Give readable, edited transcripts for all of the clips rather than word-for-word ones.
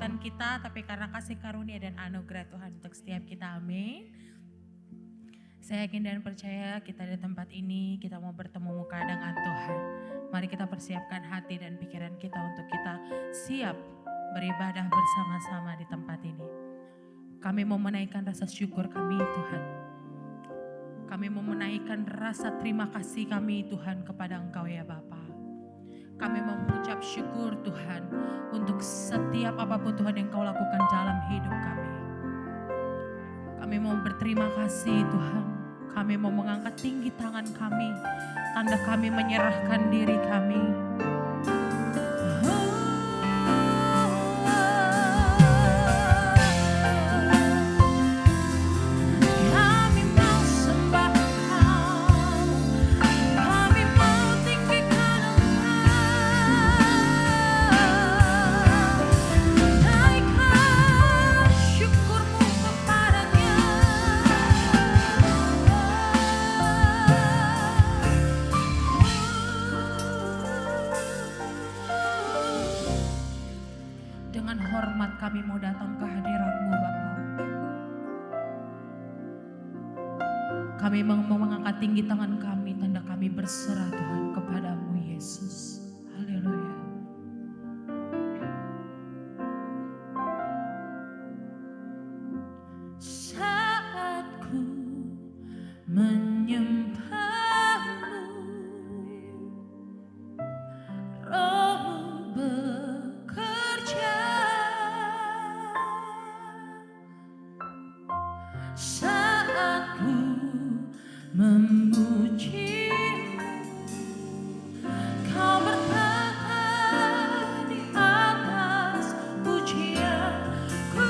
kekuatan kita, tapi karena kasih karunia dan anugerah Tuhan untuk setiap kita. Amin. Saya yakin dan percaya kita di tempat ini, kita mau bertemu muka dengan Tuhan. Mari kita persiapkan hati dan pikiran kita untuk kita siap beribadah bersama-sama di tempat ini. Kami mau menaikkan rasa syukur kami Tuhan. Kami mau menaikkan rasa terima kasih kami Tuhan kepada Engkau ya Bapa. Kami mau mengucap syukur Tuhan untuk setiap apapun Tuhan yang Kau lakukan dalam hidup kami. Kami mau berterima kasih Tuhan. Kami mau mengangkat tinggi tangan kami. Tanda kami menyerahkan diri kami. Kami mau datang ke hadirat-Mu Bapa. Kami mau mengangkat tinggi tangan kami, tanda kami berserah Tuhan kepada-Mu Yesus. Haleluya. Saat ku menyembah memuji Kau bertata di atas pujian, ku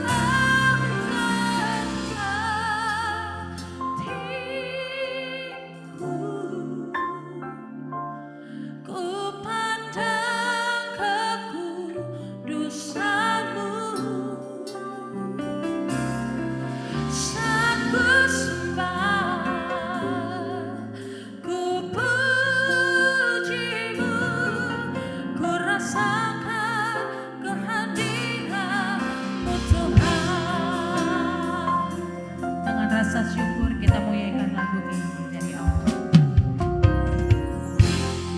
angkat hatiku, ku pandang kekudusan-Mu. Saat ku sembah rasa syukur kita muliakan lagu ini dari Allah.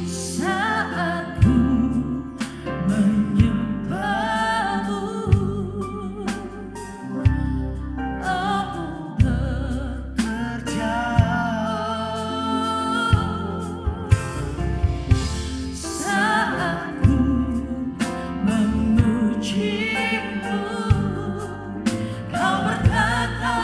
Saat ku menyembah-Mu, Engkau bekerja. Saat ku memuji-Mu, Kau berkata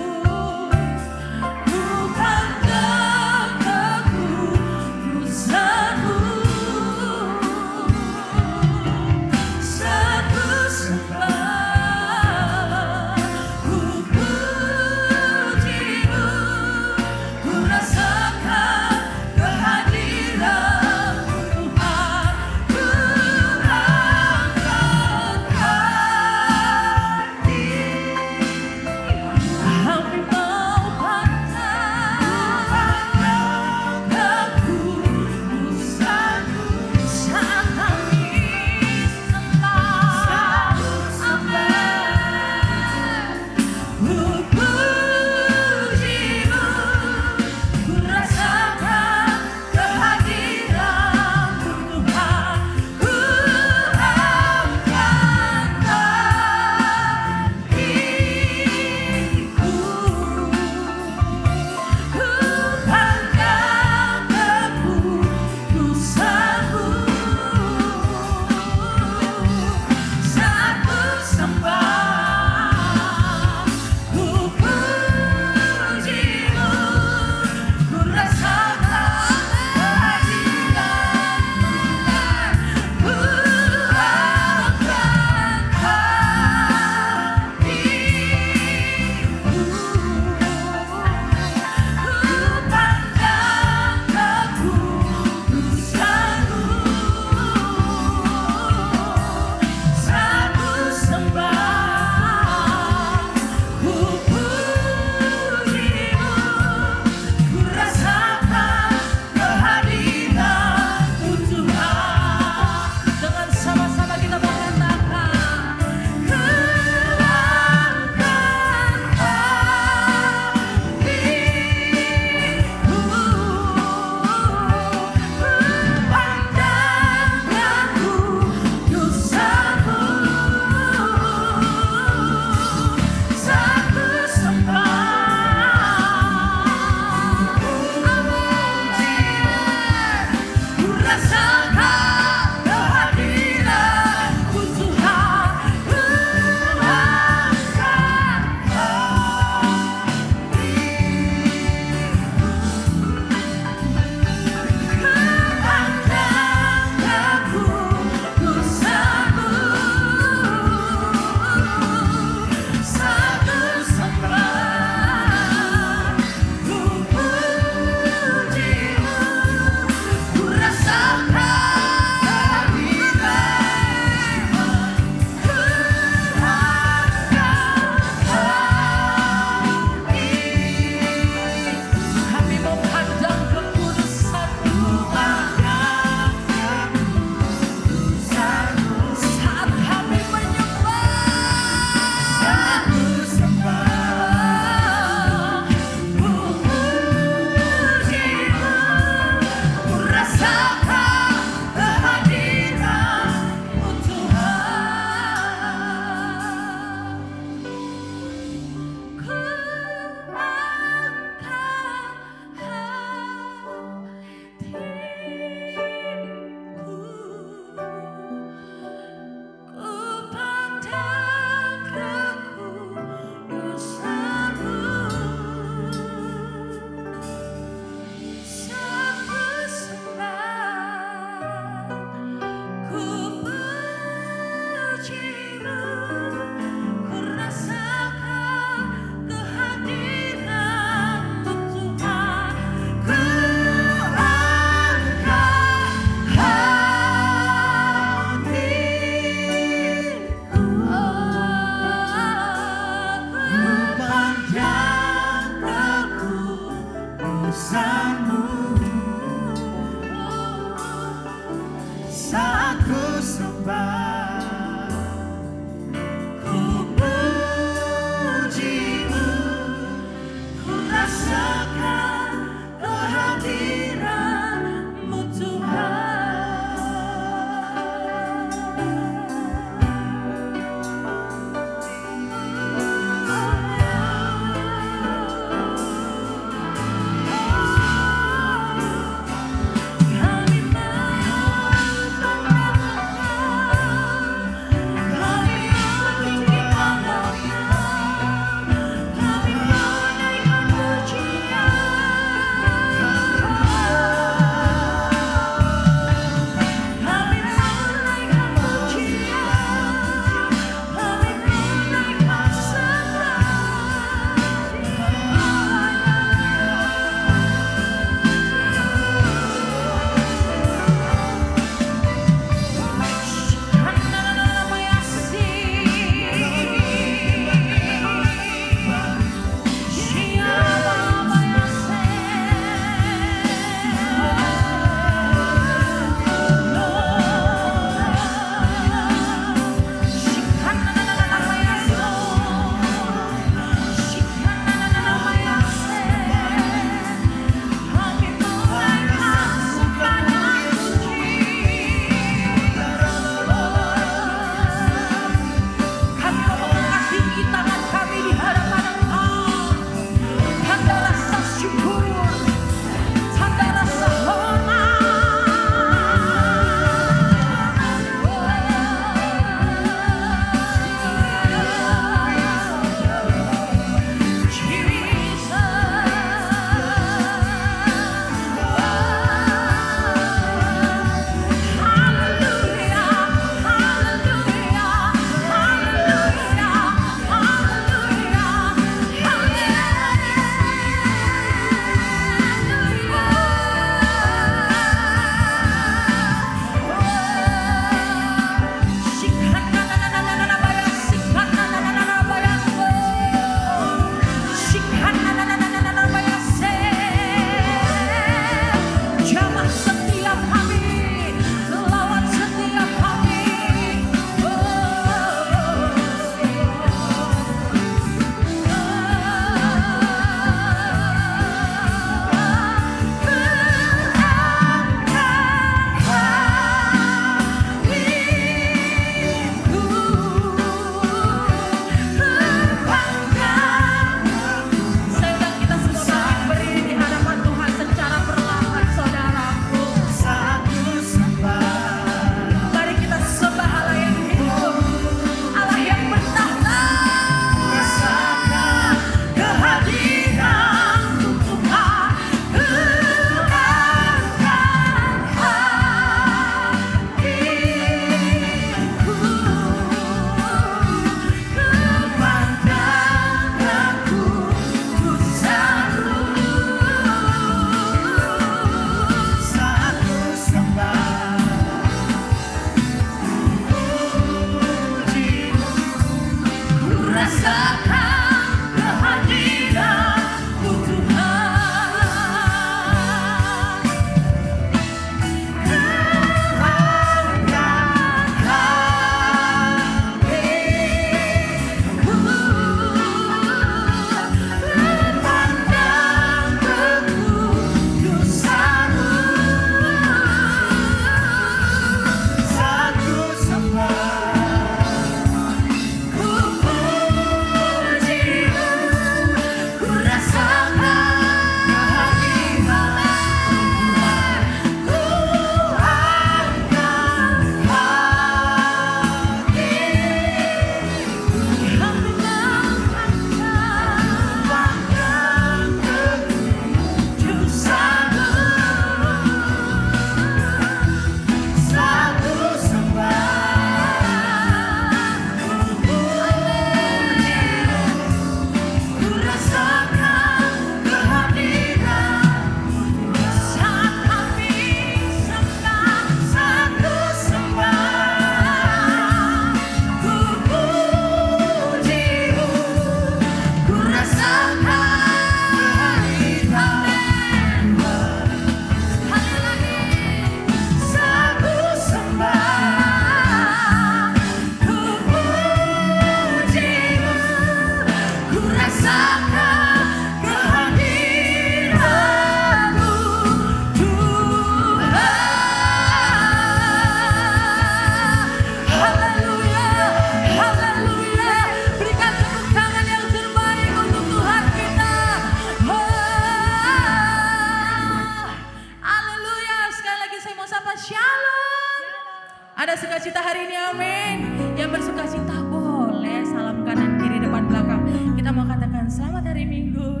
Tuhan. Selamat hari Minggu.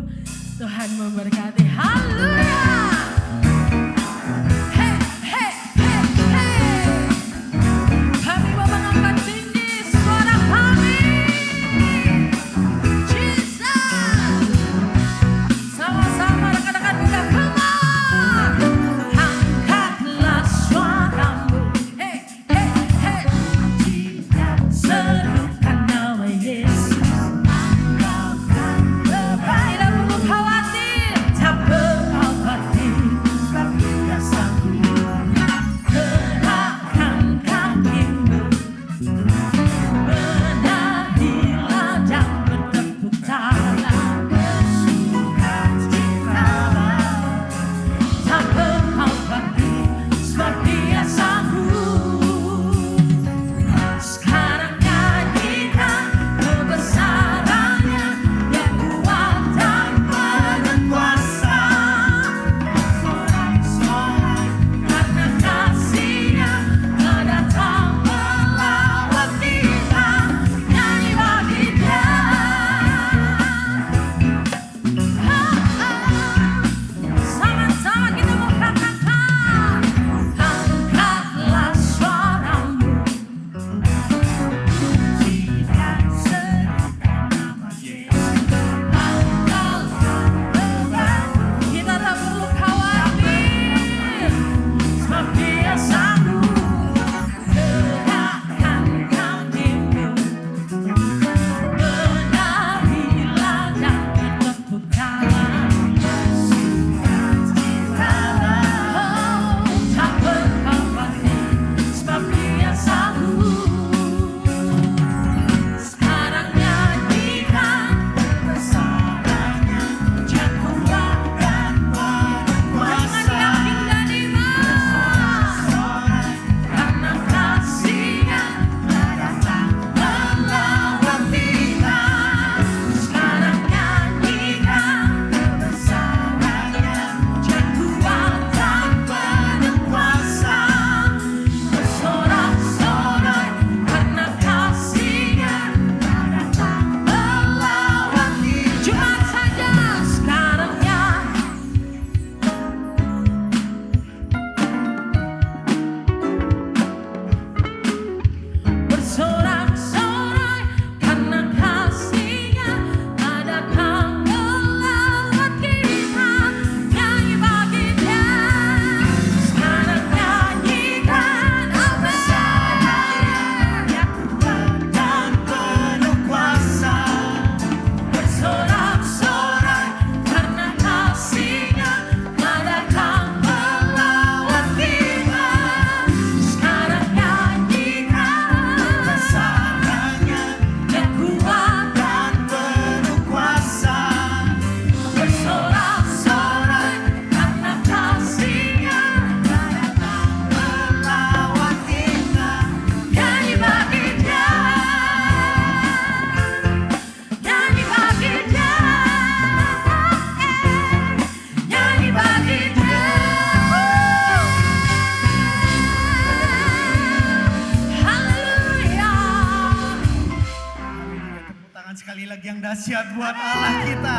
Tuhan memberkati. Haleluya. Kami mau mengangkat tinggi suara kami. Jesus. Sama-sama rekan-rekan buka kemar. Angkatlah suaramu. Serukan nama Yesus. Tidak perlu khawatir. Tak perlu khawatir. Sebab Dia sanggup. Gerakkan kakimu. Menadilah dan bertepuk tangan. Sukacitalah. Tak perlu khawatir. Sebab Dia sanggup. Sekarang nyanyikan kebesarannya, Dia kuat dan berkuasa. Sorak-sorai karena kasih-Nya telah datang melawat kita. Nyanyi bagi Dia. Sama-sama kita mau katakan, angkatlah suaramu. Kita tak perlu khawatir, sebab Dia sanggup. Gerakkan kakimu, menarilah dan bertepuk tangan. Oh, tak perlu khawatir, sebab Dia sanggup. Sekarang nyanyikan kebesarannya, Dia kuat dan berkuasa. Dengan yakin dan iman, karena kasih-Nya telah datang melawat kita. Sekarang nyanyikan kebesarannya, Dia kuat dan berkuasa. Bersorak-sorai karena kasih-Nya telah datang melawat kita. Cuma saja sekarang bersorak-sorai karena kasih-Nya telah datang melawat kita. Nyanyi bagi Dia. Sekarang nyanyikan kebesarannya, dan penuh kuasa. Bersorak-sorai karena kasih-Nya telah datang melawat kita. Sekarang nyanyikan kebesarannya, Dia kuat dan penuh kuasa. Bersorak-sorai karena kasih-Nya telah datang melawat kita. Nyanyi bagi Dia. Nyanyi bagi Dia. Nyanyi bagi Dia. Haleluya. Tepuk tangan sekali lagi yang dahsyat buat Allah kita.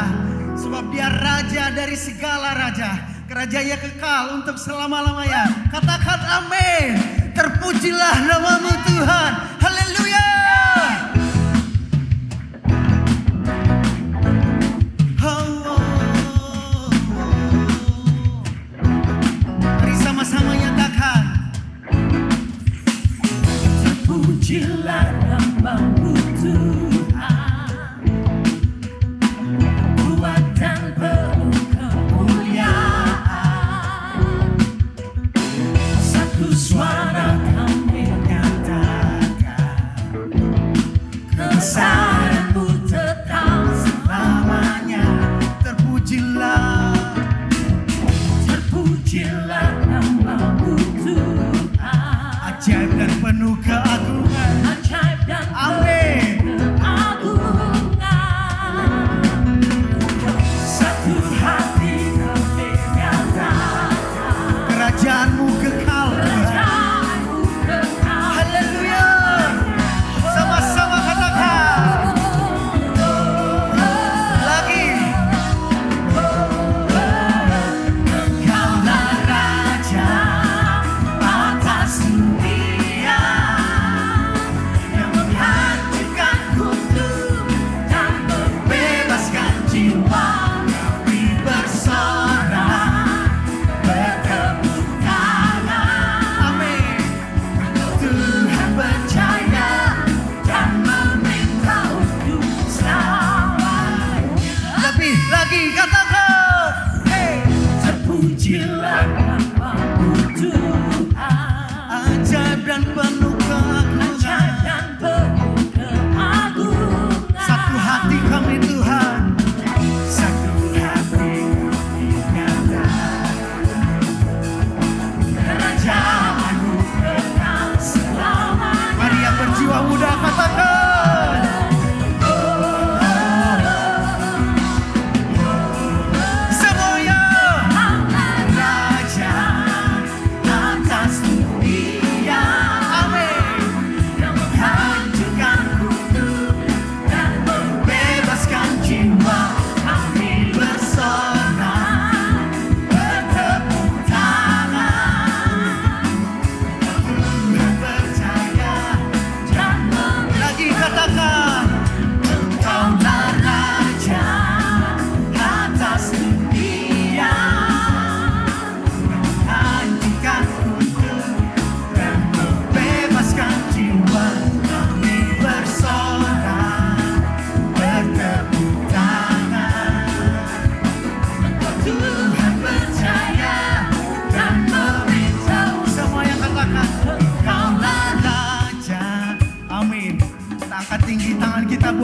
Sebab Dia raja dari segala raja. Kerajaannya kekal untuk selama-lamanya. Katakan amin. Terpujilah nama-Mu Tuhan. Haleluya. Mari sama-sama nyatakan. Terpujilah nama-Mu Tuhan, kuat dan penuh kemuliaan. Satu suara kami nyatakan,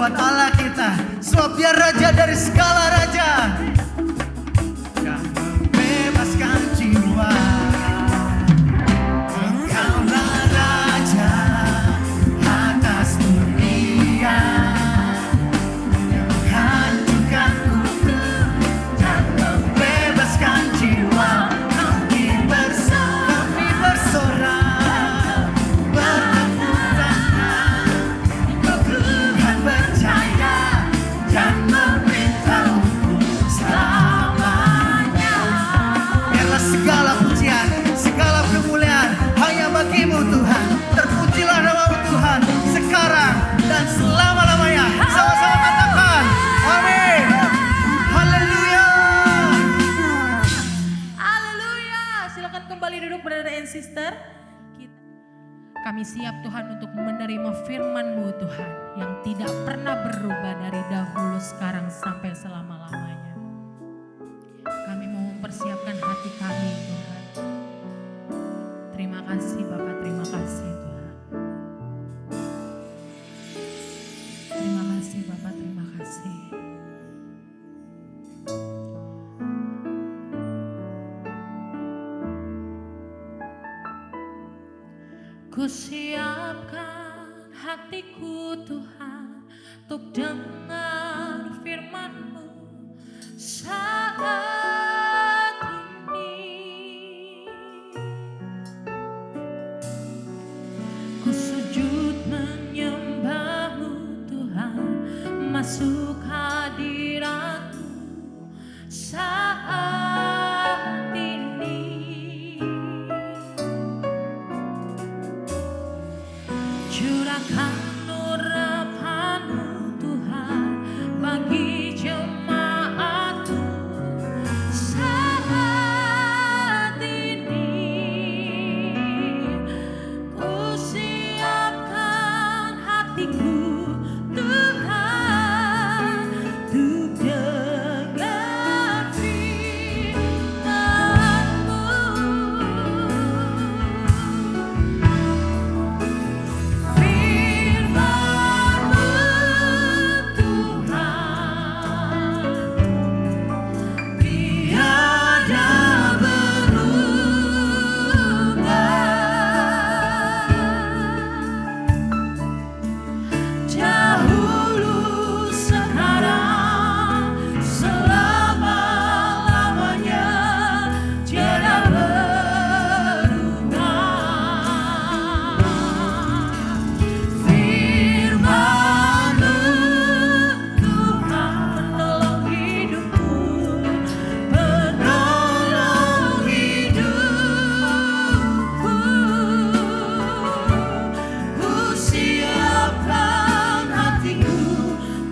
buat Allah kita, sebab Dia Raja dari segala raja dan membebaskan jiwa. Engkaulah Raja atas dunia, yang hancurkan kufur dan membebaskan jiwa. Kami bersorak, bertepuk tangan, Tuhan percaya dan memberitahuku selamanya. Biarlah segala pujian, segala kemuliaan hanya bagimu Tuhan. Terpujilah namamu Tuhan sekarang dan selama-lamanya. Sama-sama katakan amin. Haleluya. Haleluya. Silakan kembali duduk brother and sister. Kami siap Tuhan untuk menerima firman-Mu Tuhan yang tidak pernah berubah dari dahulu, sekarang sampai selama-lamanya. Kami mau mempersiapkan hati kami Tuhan. Terima kasih Bapak, terima kasih Tuhan. Terima kasih Bapak, terima kasih. Ku siapkan hatiku Tuhan untuk dengar firman-Mu saat ini. Ku sujud menyembah-Mu Tuhan, masuk hadirat-Mu saat ini. Curahkan urapan-Mu Tuhan bagi jemaat-Mu saat ini. Ku siapkan hatiku Tuhan untuk dengar firman-Mu. Dahulu, sekarang, selama-lamanya tiada berubah. Firman-Mu Tuhan menolong hidupku, menolong hidupku. Ku siapkan hatiku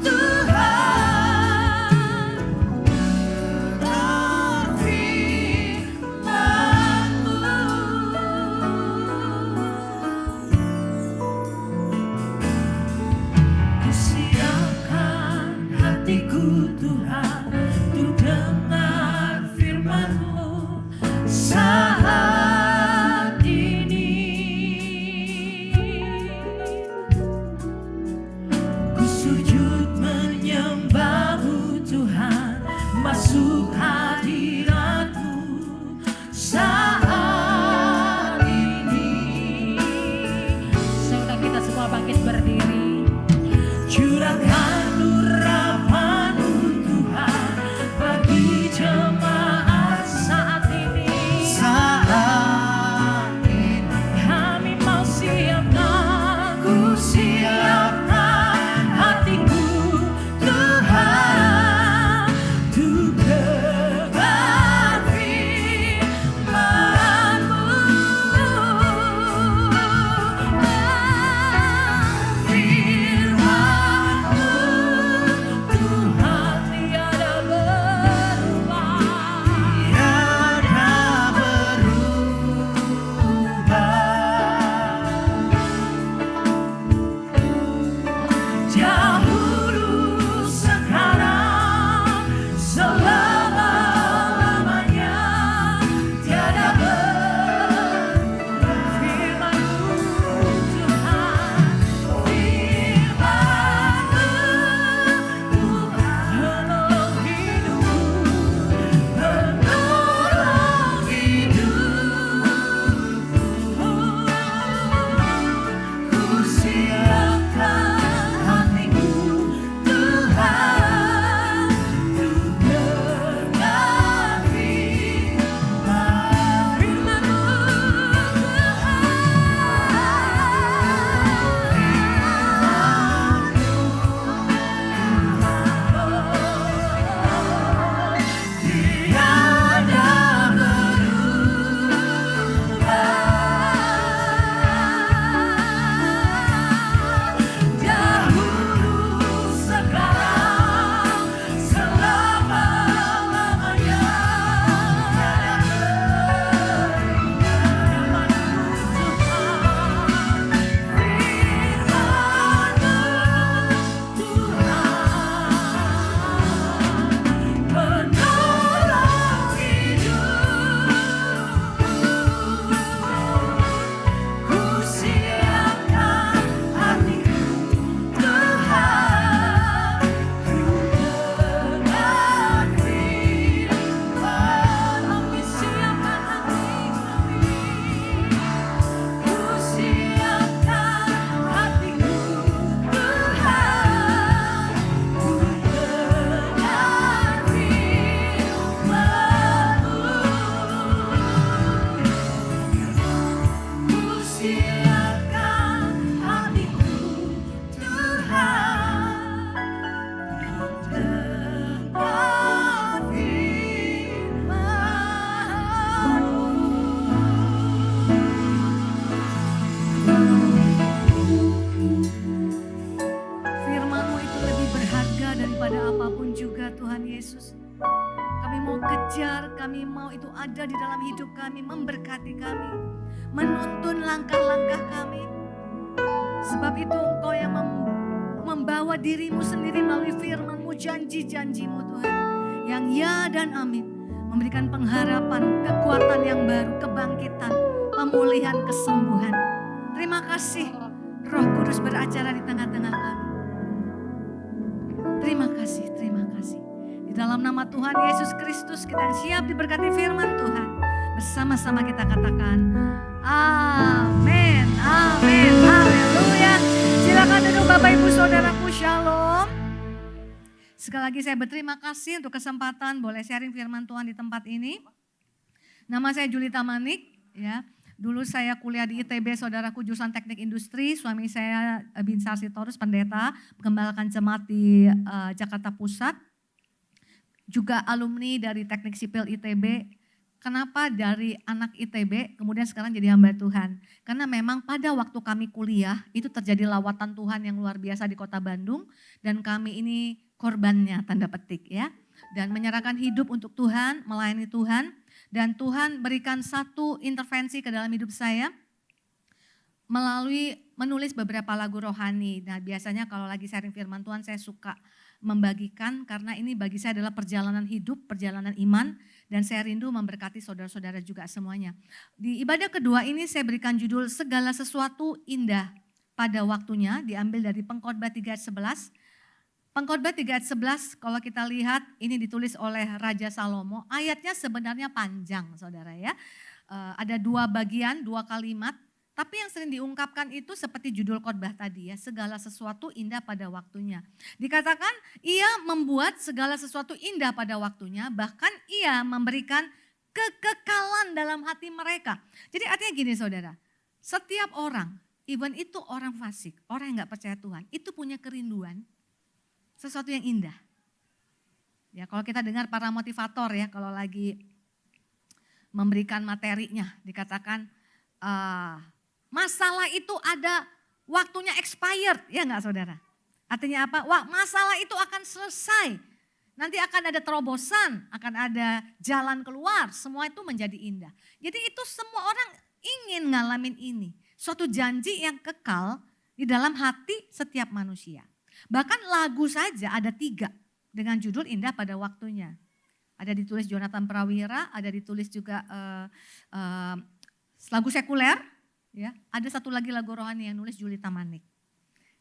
Tuhan, dengar firman-Mu. Ku siapkan hatiku Tuhan untuk dengar firman-Mu saat ini. Ku sujud menyembah-Mu Tuhan, masuk hadirat-Mu saat ini. Saudara kita semua bangkit berdiri. Curahkan urapan-Mu Tuhan juga Tuhan Yesus. Kami mau kejar, kami mau itu ada di dalam hidup kami, memberkati kami, menuntun langkah-langkah kami. Sebab itu Engkau yang membawa dirimu sendiri melalui firman-Mu, janji-janji-Mu Tuhan. Yang ya dan amin. Memberikan pengharapan, kekuatan yang baru, kebangkitan, pemulihan, kesembuhan. Terima kasih Roh Kudus beracara di tengah-tengah kami. Terima kasih, terima kasih. Di dalam nama Tuhan Yesus Kristus kita yang siap diberkati firman Tuhan. Bersama-sama kita katakan amin, amin, haleluya. Silakan duduk Bapak Ibu Saudaraku, shalom. Sekali lagi saya berterima kasih untuk kesempatan boleh sharing firman Tuhan di tempat ini. Nama saya Julita Manik, ya. Dulu saya kuliah di ITB, saudaraku, jurusan Teknik Industri. Suami saya Binsar Sitorus, pendeta, penggembalakan jemaat di Jakarta Pusat. Juga alumni dari Teknik Sipil ITB. Kenapa dari anak ITB kemudian sekarang jadi hamba Tuhan? Karena memang pada waktu kami kuliah itu terjadi lawatan Tuhan yang luar biasa di Kota Bandung. Dan kami ini korbannya, tanda petik ya. Dan menyerahkan hidup untuk Tuhan, melayani Tuhan. Dan Tuhan berikan satu intervensi ke dalam hidup saya melalui menulis beberapa lagu rohani. Nah biasanya kalau lagi sharing firman Tuhan saya suka membagikan karena ini bagi saya adalah perjalanan hidup, perjalanan iman. Dan saya rindu memberkati saudara-saudara juga semuanya. Di ibadah kedua ini saya berikan judul segala sesuatu indah pada waktunya, diambil dari Pengkhotbah 3 ayat 11. Pengkhotbah 3 ayat 11 kalau kita lihat ini ditulis oleh Raja Salomo. Ayatnya sebenarnya panjang saudara ya. Ada dua bagian, dua kalimat. Tapi yang sering diungkapkan itu seperti judul khotbah tadi ya. Segala sesuatu indah pada waktunya. Dikatakan ia membuat segala sesuatu indah pada waktunya. Bahkan ia memberikan kekekalan dalam hati mereka. Jadi artinya gini saudara. Setiap orang, even itu orang fasik, orang yang gak percaya Tuhan. Itu punya kerinduan. Sesuatu yang indah. Ya, kalau kita dengar para motivator ya, kalau lagi memberikan materinya, dikatakan masalah itu ada waktunya expired, ya enggak saudara? Artinya apa? Wah, masalah itu akan selesai. Nanti akan ada terobosan, akan ada jalan keluar, semua itu menjadi indah. Jadi itu semua orang ingin ngalamin ini. Suatu janji yang kekal di dalam hati setiap manusia. Bahkan lagu saja ada 3 dengan judul indah pada waktunya. Ada ditulis Jonathan Prawira, ada ditulis juga lagu sekuler. Ya, ada satu lagi lagu rohani yang nulis Julita Manik.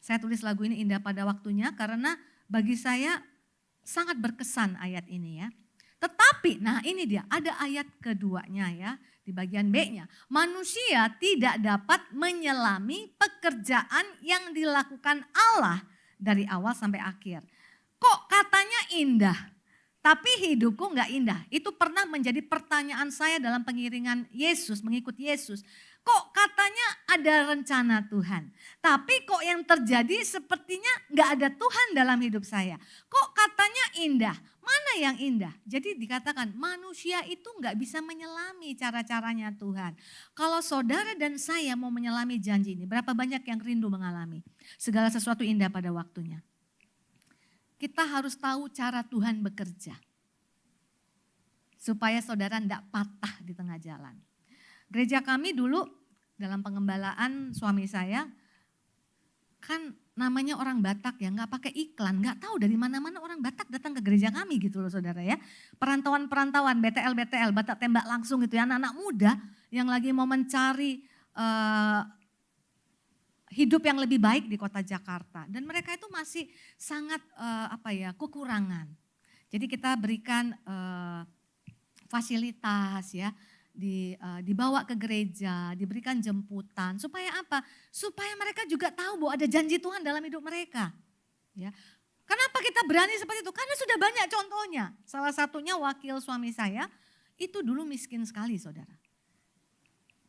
Saya tulis lagu ini indah pada waktunya karena bagi saya sangat berkesan ayat ini ya. Tetapi, nah ini dia, ada ayat keduanya ya, di bagian B-nya. Manusia tidak dapat menyelami pekerjaan yang dilakukan Allah dari awal sampai akhir. Kok katanya indah, tapi hidupku enggak indah. Itu pernah menjadi pertanyaan saya dalam pengiringan Yesus, mengikut Yesus. Kok katanya ada rencana Tuhan, tapi kok yang terjadi sepertinya enggak ada Tuhan dalam hidup saya. Kok katanya indah, mana yang indah? Jadi dikatakan manusia itu enggak bisa menyelami cara-caranya Tuhan. Kalau saudara dan saya mau menyelami janji ini, berapa banyak yang rindu mengalami? Segala sesuatu indah pada waktunya. Kita harus tahu cara Tuhan bekerja. Supaya saudara tidak patah di tengah jalan. Gereja kami dulu dalam pengembalaan suami saya, kan namanya orang Batak ya, nggak pakai iklan, nggak tahu dari mana-mana orang Batak datang ke gereja kami gitu loh saudara ya. Perantauan-perantauan, BTL, Batak tembak langsung gitu ya, anak-anak muda yang lagi mau mencari hidup yang lebih baik di kota Jakarta. Dan mereka itu masih sangat kekurangan. Jadi kita berikan fasilitas ya, dibawa ke gereja, diberikan jemputan. Supaya apa? Supaya mereka juga tahu bahwa ada janji Tuhan dalam hidup mereka. Ya. Kenapa kita berani seperti itu? Karena sudah banyak contohnya. Salah satunya wakil suami saya, itu dulu miskin sekali saudara.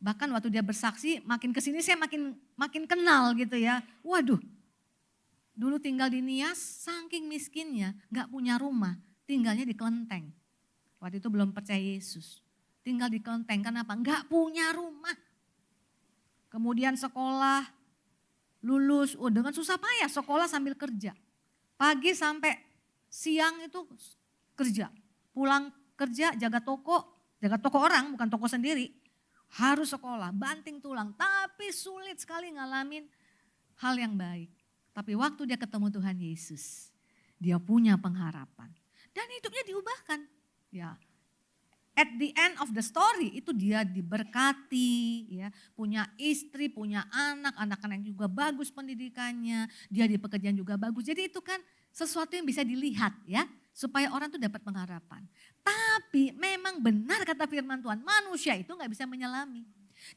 Bahkan waktu dia bersaksi, makin kesini saya makin kenal gitu ya. Waduh, dulu tinggal di Nias, saking miskinnya, gak punya rumah, tinggalnya di kelenteng. Waktu itu belum percaya Yesus. Tinggal di kelenteng, kenapa? Gak punya rumah. Kemudian sekolah, lulus, dengan susah payah sekolah sambil kerja. Pagi sampai siang itu kerja, pulang kerja jaga toko orang bukan toko sendiri, harus sekolah, banting tulang, tapi sulit sekali ngalamin hal yang baik. Tapi waktu dia ketemu Tuhan Yesus, dia punya pengharapan dan hidupnya diubahkan. Ya, at the end of the story itu dia diberkati, ya, punya istri, punya anak-anak juga bagus pendidikannya, dia di pekerjaan juga bagus. Jadi itu kan sesuatu yang bisa dilihat, ya, supaya orang tuh dapat pengharapan. Tapi memang benar kata firman Tuhan, manusia itu nggak bisa menyelami.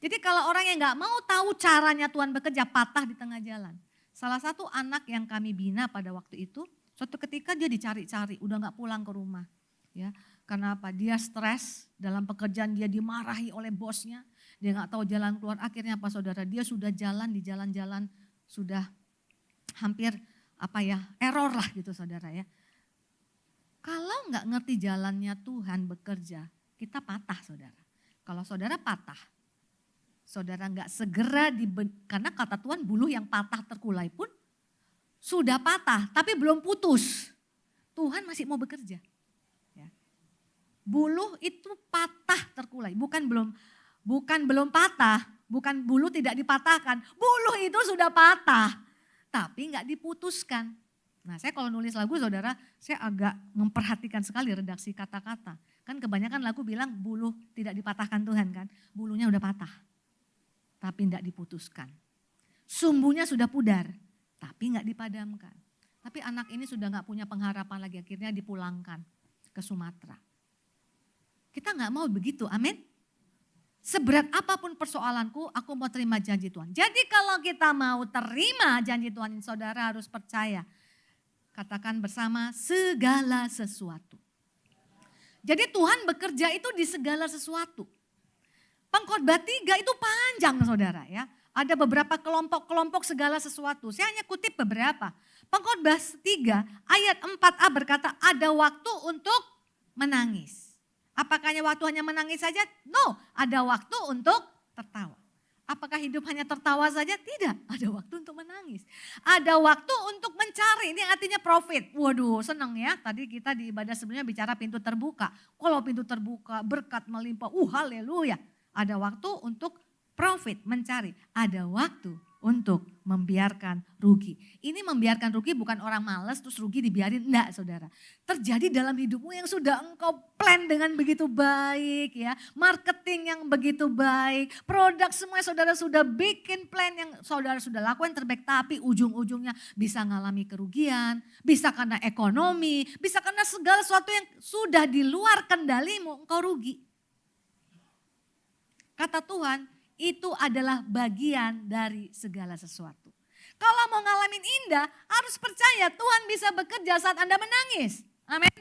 Jadi kalau orang yang nggak mau tahu caranya Tuhan bekerja, patah di tengah jalan. Salah satu anak yang kami bina pada waktu itu, suatu ketika dia dicari-cari, udah nggak pulang ke rumah, ya. Karena apa? Dia stres dalam pekerjaan, dia dimarahi oleh bosnya, dia nggak tahu jalan keluar. Akhirnya apa saudara? Dia sudah jalan di jalan-jalan, sudah hampir error lah gitu saudara ya. Kalau nggak ngerti jalannya Tuhan bekerja, kita patah saudara. Kalau saudara patah, saudara nggak segera karena kata Tuhan buluh yang patah terkulai pun sudah patah, tapi belum putus. Tuhan masih mau bekerja. Buluh itu patah terkulai, bukan belum patah, bukan buluh tidak dipatahkan. Buluh itu sudah patah, tapi nggak diputuskan. Nah, saya kalau nulis lagu saudara, saya agak memperhatikan sekali redaksi kata-kata. Kan kebanyakan lagu bilang buluh tidak dipatahkan Tuhan kan, buluhnya udah patah, tapi nggak diputuskan. Sumbunya sudah pudar, tapi nggak dipadamkan. Tapi anak ini sudah nggak punya pengharapan lagi, akhirnya dipulangkan ke Sumatera. Kita nggak mau begitu, amin. Seberat apapun persoalanku, aku mau terima janji Tuhan. Jadi kalau kita mau terima janji Tuhan, saudara harus percaya. Katakan bersama, segala sesuatu. Jadi Tuhan bekerja itu di segala sesuatu. Pengkhotbah 3 itu panjang saudara ya. Ada beberapa kelompok-kelompok segala sesuatu. Saya hanya kutip beberapa. Pengkhotbah 3 ayat 4a berkata, ada waktu untuk menangis. Apakah waktu hanya menangis saja? No, ada waktu untuk tertawa. Apakah hidup hanya tertawa saja? Tidak, ada waktu untuk menangis. Ada waktu untuk mencari, ini artinya profit. Waduh senang ya, tadi kita di ibadah sebelumnya bicara pintu terbuka. Kalau pintu terbuka, berkat melimpah, haleluya. Ada waktu untuk profit, mencari. Ada waktu untuk membiarkan rugi. Ini membiarkan rugi bukan orang malas terus rugi dibiarin, enggak saudara. Terjadi dalam hidupmu yang sudah engkau plan dengan begitu baik ya. Marketing yang begitu baik, produk semua saudara sudah bikin plan yang saudara sudah lakukan terbaik. Tapi ujung-ujungnya bisa ngalami kerugian, bisa karena ekonomi, bisa karena segala sesuatu yang sudah di luar kendalimu engkau rugi. Kata Tuhan, itu adalah bagian dari segala sesuatu. Kalau mau ngalamin indah, harus percaya Tuhan bisa bekerja saat Anda menangis. Amin.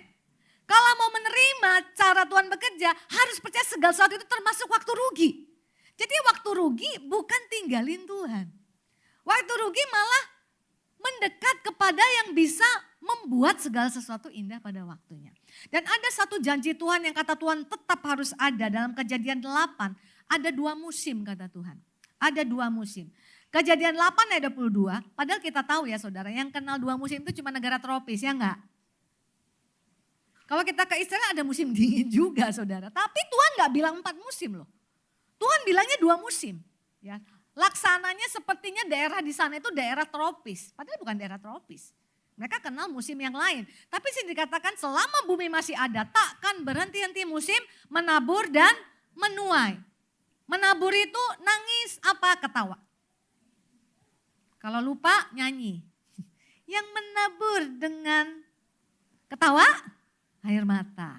Kalau mau menerima cara Tuhan bekerja, harus percaya segala sesuatu itu termasuk waktu rugi. Jadi waktu rugi bukan tinggalin Tuhan. Waktu rugi malah mendekat kepada yang bisa membuat segala sesuatu indah pada waktunya. Dan ada satu janji Tuhan yang kata Tuhan tetap harus ada dalam Kejadian 8. Ada 2 musim kata Tuhan. Ada 2 musim. Kejadian 8 ayat 22, padahal kita tahu ya saudara, yang kenal 2 musim itu cuma negara tropis, ya enggak? Kalau kita ke Israel ada musim dingin juga saudara, tapi Tuhan enggak bilang 4 musim loh. Tuhan bilangnya 2 musim. Ya. Laksananya sepertinya daerah di sana itu daerah tropis, padahal bukan daerah tropis. Mereka kenal musim yang lain. Tapi sini dikatakan selama bumi masih ada, takkan berhenti-henti musim menabur dan menuai. Menabur itu nangis apa? Ketawa. Kalau lupa nyanyi. Yang menabur dengan ketawa, air mata.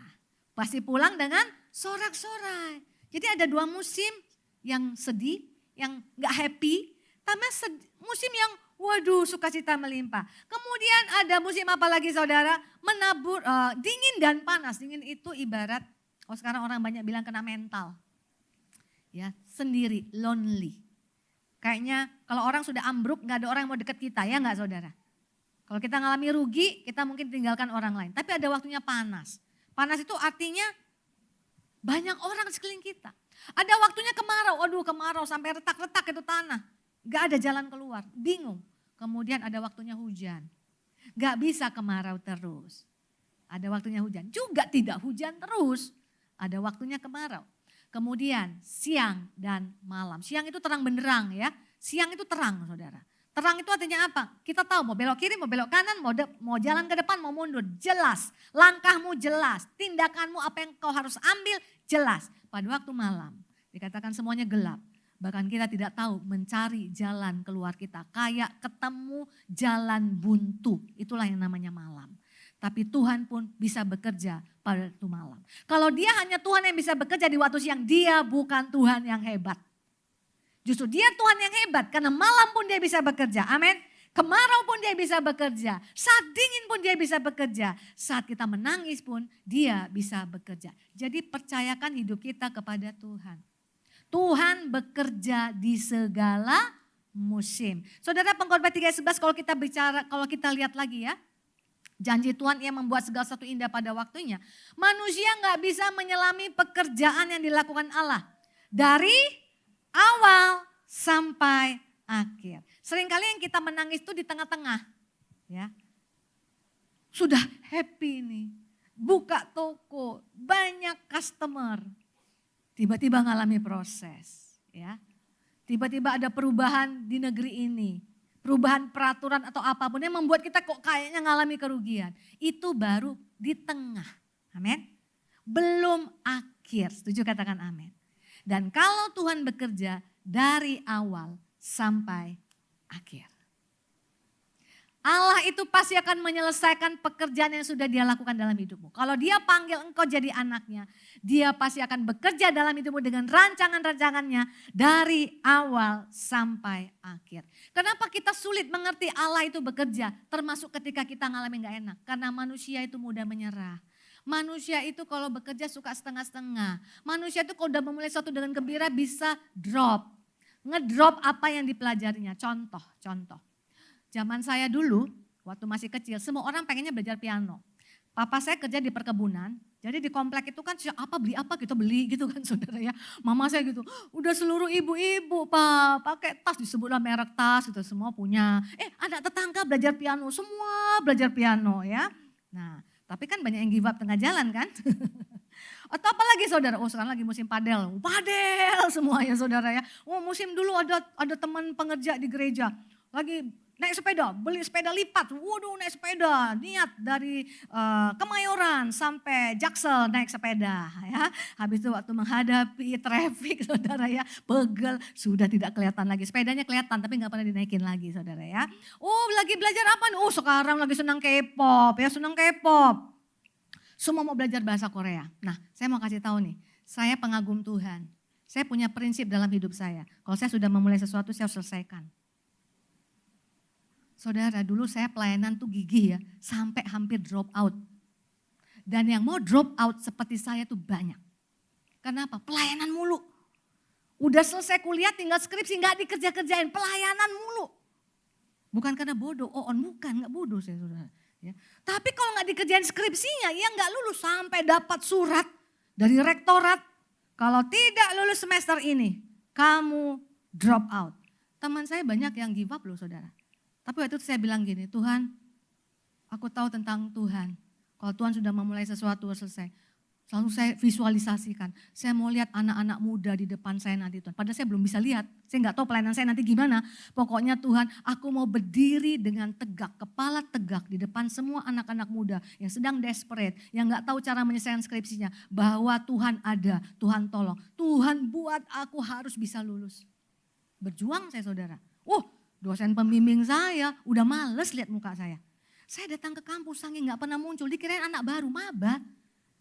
Pasti pulang dengan sorak-sorai. Jadi ada 2 musim yang sedih, yang gak happy. Tambah musim yang waduh sukacita melimpah. Kemudian ada musim apa lagi saudara? Menabur, dingin dan panas. Dingin itu ibarat, kalau sekarang orang banyak bilang kena mental. Ya, sendiri, lonely. Kayaknya kalau orang sudah ambruk gak ada orang yang mau deket kita, ya gak saudara? Kalau kita ngalami rugi, kita mungkin tinggalkan orang lain. Tapi ada waktunya panas. Panas itu artinya banyak orang di sekeliling kita. Ada waktunya kemarau, aduh kemarau sampai retak-retak itu tanah. Gak ada jalan keluar, bingung. Kemudian ada waktunya hujan. Gak bisa kemarau terus. ada waktunya hujan. Juga tidak hujan terus, ada waktunya kemarau. Kemudian siang dan malam. Siang itu terang benderang ya, siang itu terang saudara. Terang itu artinya apa? Kita tahu mau belok kiri, mau belok kanan, mau jalan ke depan, mau mundur. Jelas, langkahmu jelas, tindakanmu apa yang kau harus ambil jelas. Pada waktu malam, dikatakan semuanya gelap. Bahkan kita tidak tahu mencari jalan keluar kita. Kayak ketemu jalan buntu, itulah yang namanya malam. Tapi Tuhan pun bisa bekerja pada waktu malam. Kalau dia hanya Tuhan yang bisa bekerja di waktu siang, dia bukan Tuhan yang hebat. Justru dia Tuhan yang hebat karena malam pun dia bisa bekerja. Amin. Kemarau pun dia bisa bekerja. Saat dingin pun dia bisa bekerja. Saat kita menangis pun dia bisa bekerja. Jadi percayakan hidup kita kepada Tuhan. Tuhan bekerja di segala musim. Saudara, Pengkhotbah 3:11 kalau kita lihat lagi ya. Janji Tuhan yang membuat segala sesuatu indah pada waktunya. Manusia gak bisa menyelami pekerjaan yang dilakukan Allah. Dari awal sampai akhir. Seringkali yang kita menangis itu di tengah-tengah. Ya. Sudah happy nih. Buka toko, banyak customer. Tiba-tiba ngalami proses. Ya. Tiba-tiba ada perubahan di negeri ini. Perubahan peraturan atau apapun yang membuat kita kok kayaknya ngalami kerugian. Itu baru di tengah. Amin. Belum akhir. Setuju katakan amin. Dan kalau Tuhan bekerja dari awal sampai akhir. Allah itu pasti akan menyelesaikan pekerjaan yang sudah dia lakukan dalam hidupmu. Kalau dia panggil engkau jadi anaknya, dia pasti akan bekerja dalam hidupmu dengan rancangan-rancangannya dari awal sampai akhir. Kenapa kita sulit mengerti Allah itu bekerja, termasuk ketika kita ngalamin gak enak? Karena manusia itu mudah menyerah. Manusia itu kalau bekerja suka setengah-setengah. Manusia itu kalau udah memulai sesuatu dengan gembira bisa drop. Ngedrop apa yang dipelajarinya. Contoh. Zaman saya dulu waktu masih kecil semua orang pengennya belajar piano. Papa saya kerja di perkebunan. Jadi di komplek itu kan beli apa kita beli gitu kan saudara ya. Mama saya gitu, udah seluruh ibu-ibu Pak pakai tas disebutlah merek tas gitu semua punya. Anak tetangga belajar piano, semua belajar piano ya. Nah, tapi kan banyak yang give up tengah jalan kan. Atau apa lagi saudara? Oh sekarang lagi musim padel. Padel semuanya saudara ya. Oh musim dulu ada teman pengerja di gereja. Lagi naik sepeda, beli sepeda lipat. Waduh naik sepeda. Niat dari Kemayoran sampai Jaksel naik sepeda. Ya. Habis itu waktu menghadapi traffic saudara ya. Pegel, sudah tidak kelihatan lagi. Sepedanya kelihatan tapi gak pernah dinaikin lagi saudara ya. Oh lagi belajar apa nih? Oh sekarang lagi senang K-pop ya, senang K-pop. Semua mau belajar bahasa Korea. Nah, saya mau kasih tahu nih, saya pengagum Tuhan. Saya punya prinsip dalam hidup saya. Kalau saya sudah memulai sesuatu, saya harus selesaikan. Saudara, dulu saya pelayanan tuh gigih ya, sampai hampir drop out. Dan yang mau drop out seperti saya tuh banyak. Kenapa? Pelayanan mulu. Udah selesai kuliah, tinggal skripsi, nggak dikerja-kerjain, pelayanan mulu. Bukan karena bodoh, bukan, nggak bodoh saya saudara. Ya. Tapi kalau nggak dikerjain skripsinya, ya nggak lulus sampai dapat surat dari rektorat. Kalau tidak lulus semester ini, kamu drop out. Teman saya banyak yang give up loh saudara. Tapi waktu itu saya bilang gini, Tuhan, aku tahu tentang Tuhan. Kalau Tuhan sudah memulai sesuatu selesai. Selalu saya visualisasikan, saya mau lihat anak-anak muda di depan saya nanti Tuhan. Padahal saya belum bisa lihat, saya nggak tahu pelayanan saya nanti gimana. Pokoknya Tuhan, aku mau berdiri dengan tegak, kepala tegak di depan semua anak-anak muda yang sedang desperate, yang nggak tahu cara menyelesaikan skripsinya. Bahwa Tuhan ada, Tuhan tolong. Tuhan buat aku harus bisa lulus. Berjuang saya saudara. Dosen pembimbing saya udah males lihat muka saya. Saya datang ke kampus, saking nggak pernah muncul, dikirain anak baru, maba.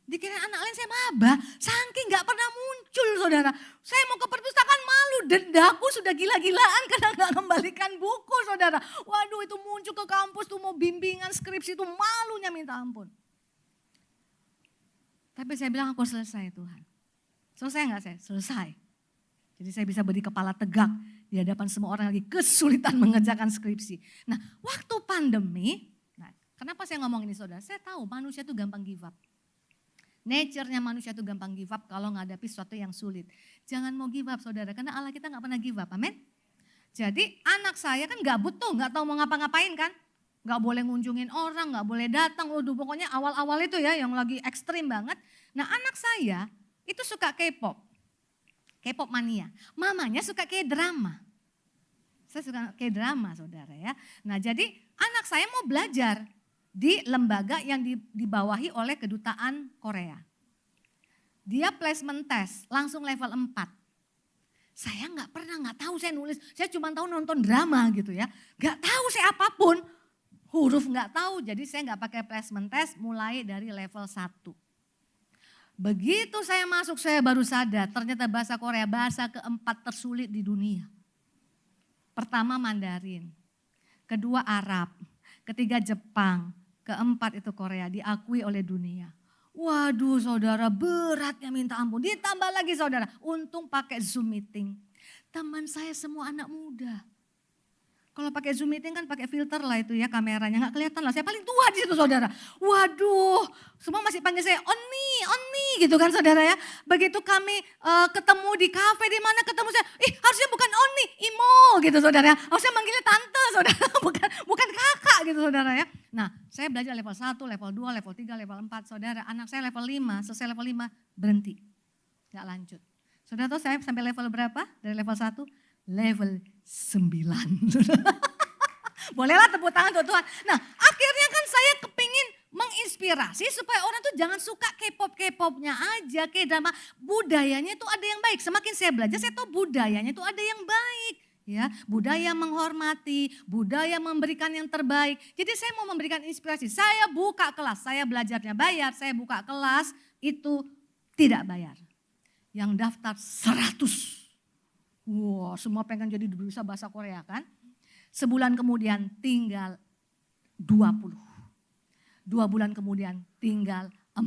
Dikirain anak lain saya maba, saking gak pernah muncul saudara. Saya mau ke perpustakaan malu, dendaku sudah gila-gilaan karena gak kembalikan buku saudara. Waduh itu muncul ke kampus tuh mau bimbingan skripsi itu malunya minta ampun. Tapi saya bilang aku selesai Tuhan. Selesai gak saya? Selesai. Jadi saya bisa berdiri kepala tegak di hadapan semua orang lagi kesulitan mengerjakan skripsi. Nah waktu pandemi, kenapa saya ngomong ini saudara? Saya tahu manusia itu gampang give up. Nature-nya manusia itu gampang give up kalau menghadapi sesuatu yang sulit. Jangan mau give up saudara, karena Allah kita gak pernah give up, amin. Jadi anak saya kan gabut tuh, gak tahu mau ngapa-ngapain kan. Nggak boleh ngunjungin orang, nggak boleh datang. Waduh, pokoknya awal-awal itu ya yang lagi ekstrim banget. Nah, anak saya itu suka K-pop. K-pop mania. Mamanya suka K-drama. Saya suka K-drama, saudara ya. Nah, jadi anak saya mau belajar di lembaga yang dibawahi oleh kedutaan Korea. Dia placement test, langsung level 4. Saya nggak tahu saya nulis. Saya cuma tahu nonton drama gitu ya. Nggak tahu saya apapun. Huruf nggak tahu, jadi saya nggak pakai placement test mulai dari level 1. Begitu saya masuk saya baru sadar ternyata bahasa Korea bahasa keempat tersulit di dunia. Pertama Mandarin, kedua Arab, ketiga Jepang, keempat itu Korea diakui oleh dunia. Waduh saudara beratnya minta ampun, ditambah lagi saudara untung pakai Zoom meeting. Teman saya semua anak muda. Kalau pakai Zoom meeting kan pakai filter lah itu ya kameranya, nggak kelihatan lah. Saya paling tua di situ saudara. Waduh, semua masih panggil saya Oni gitu kan saudara ya. Begitu kami ketemu di kafe di mana ketemu saya, harusnya bukan Oni, Imo gitu saudara ya. Harusnya manggilnya tante saudara, bukan kakak gitu saudara ya. Nah, saya belajar level 1, level 2, level 3, level 4 saudara. Anak saya level 5, selesai level 5 berhenti, nggak lanjut. Saudara tahu saya sampai level berapa dari level 1? Level 9. Bolehlah tepuk tangan untuk Tuhan. Nah akhirnya kan saya kepingin menginspirasi supaya orang tuh jangan suka K-pop-K-popnya aja. K-drama, budayanya itu ada yang baik. Semakin saya belajar saya tahu budayanya itu ada yang baik. Ya, budaya menghormati, budaya memberikan yang terbaik. Jadi saya mau memberikan inspirasi. Saya buka kelas, saya belajarnya bayar. Saya buka kelas itu tidak bayar. Yang daftar 100. Wow, semua pengen jadi bisa bahasa Korea kan. Sebulan kemudian tinggal 20. 2 bulan kemudian tinggal 4.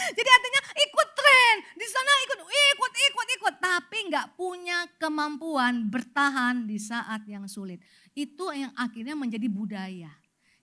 Jadi artinya ikut tren. Di sana ikut. Tapi nggak punya kemampuan bertahan di saat yang sulit. Itu yang akhirnya menjadi budaya.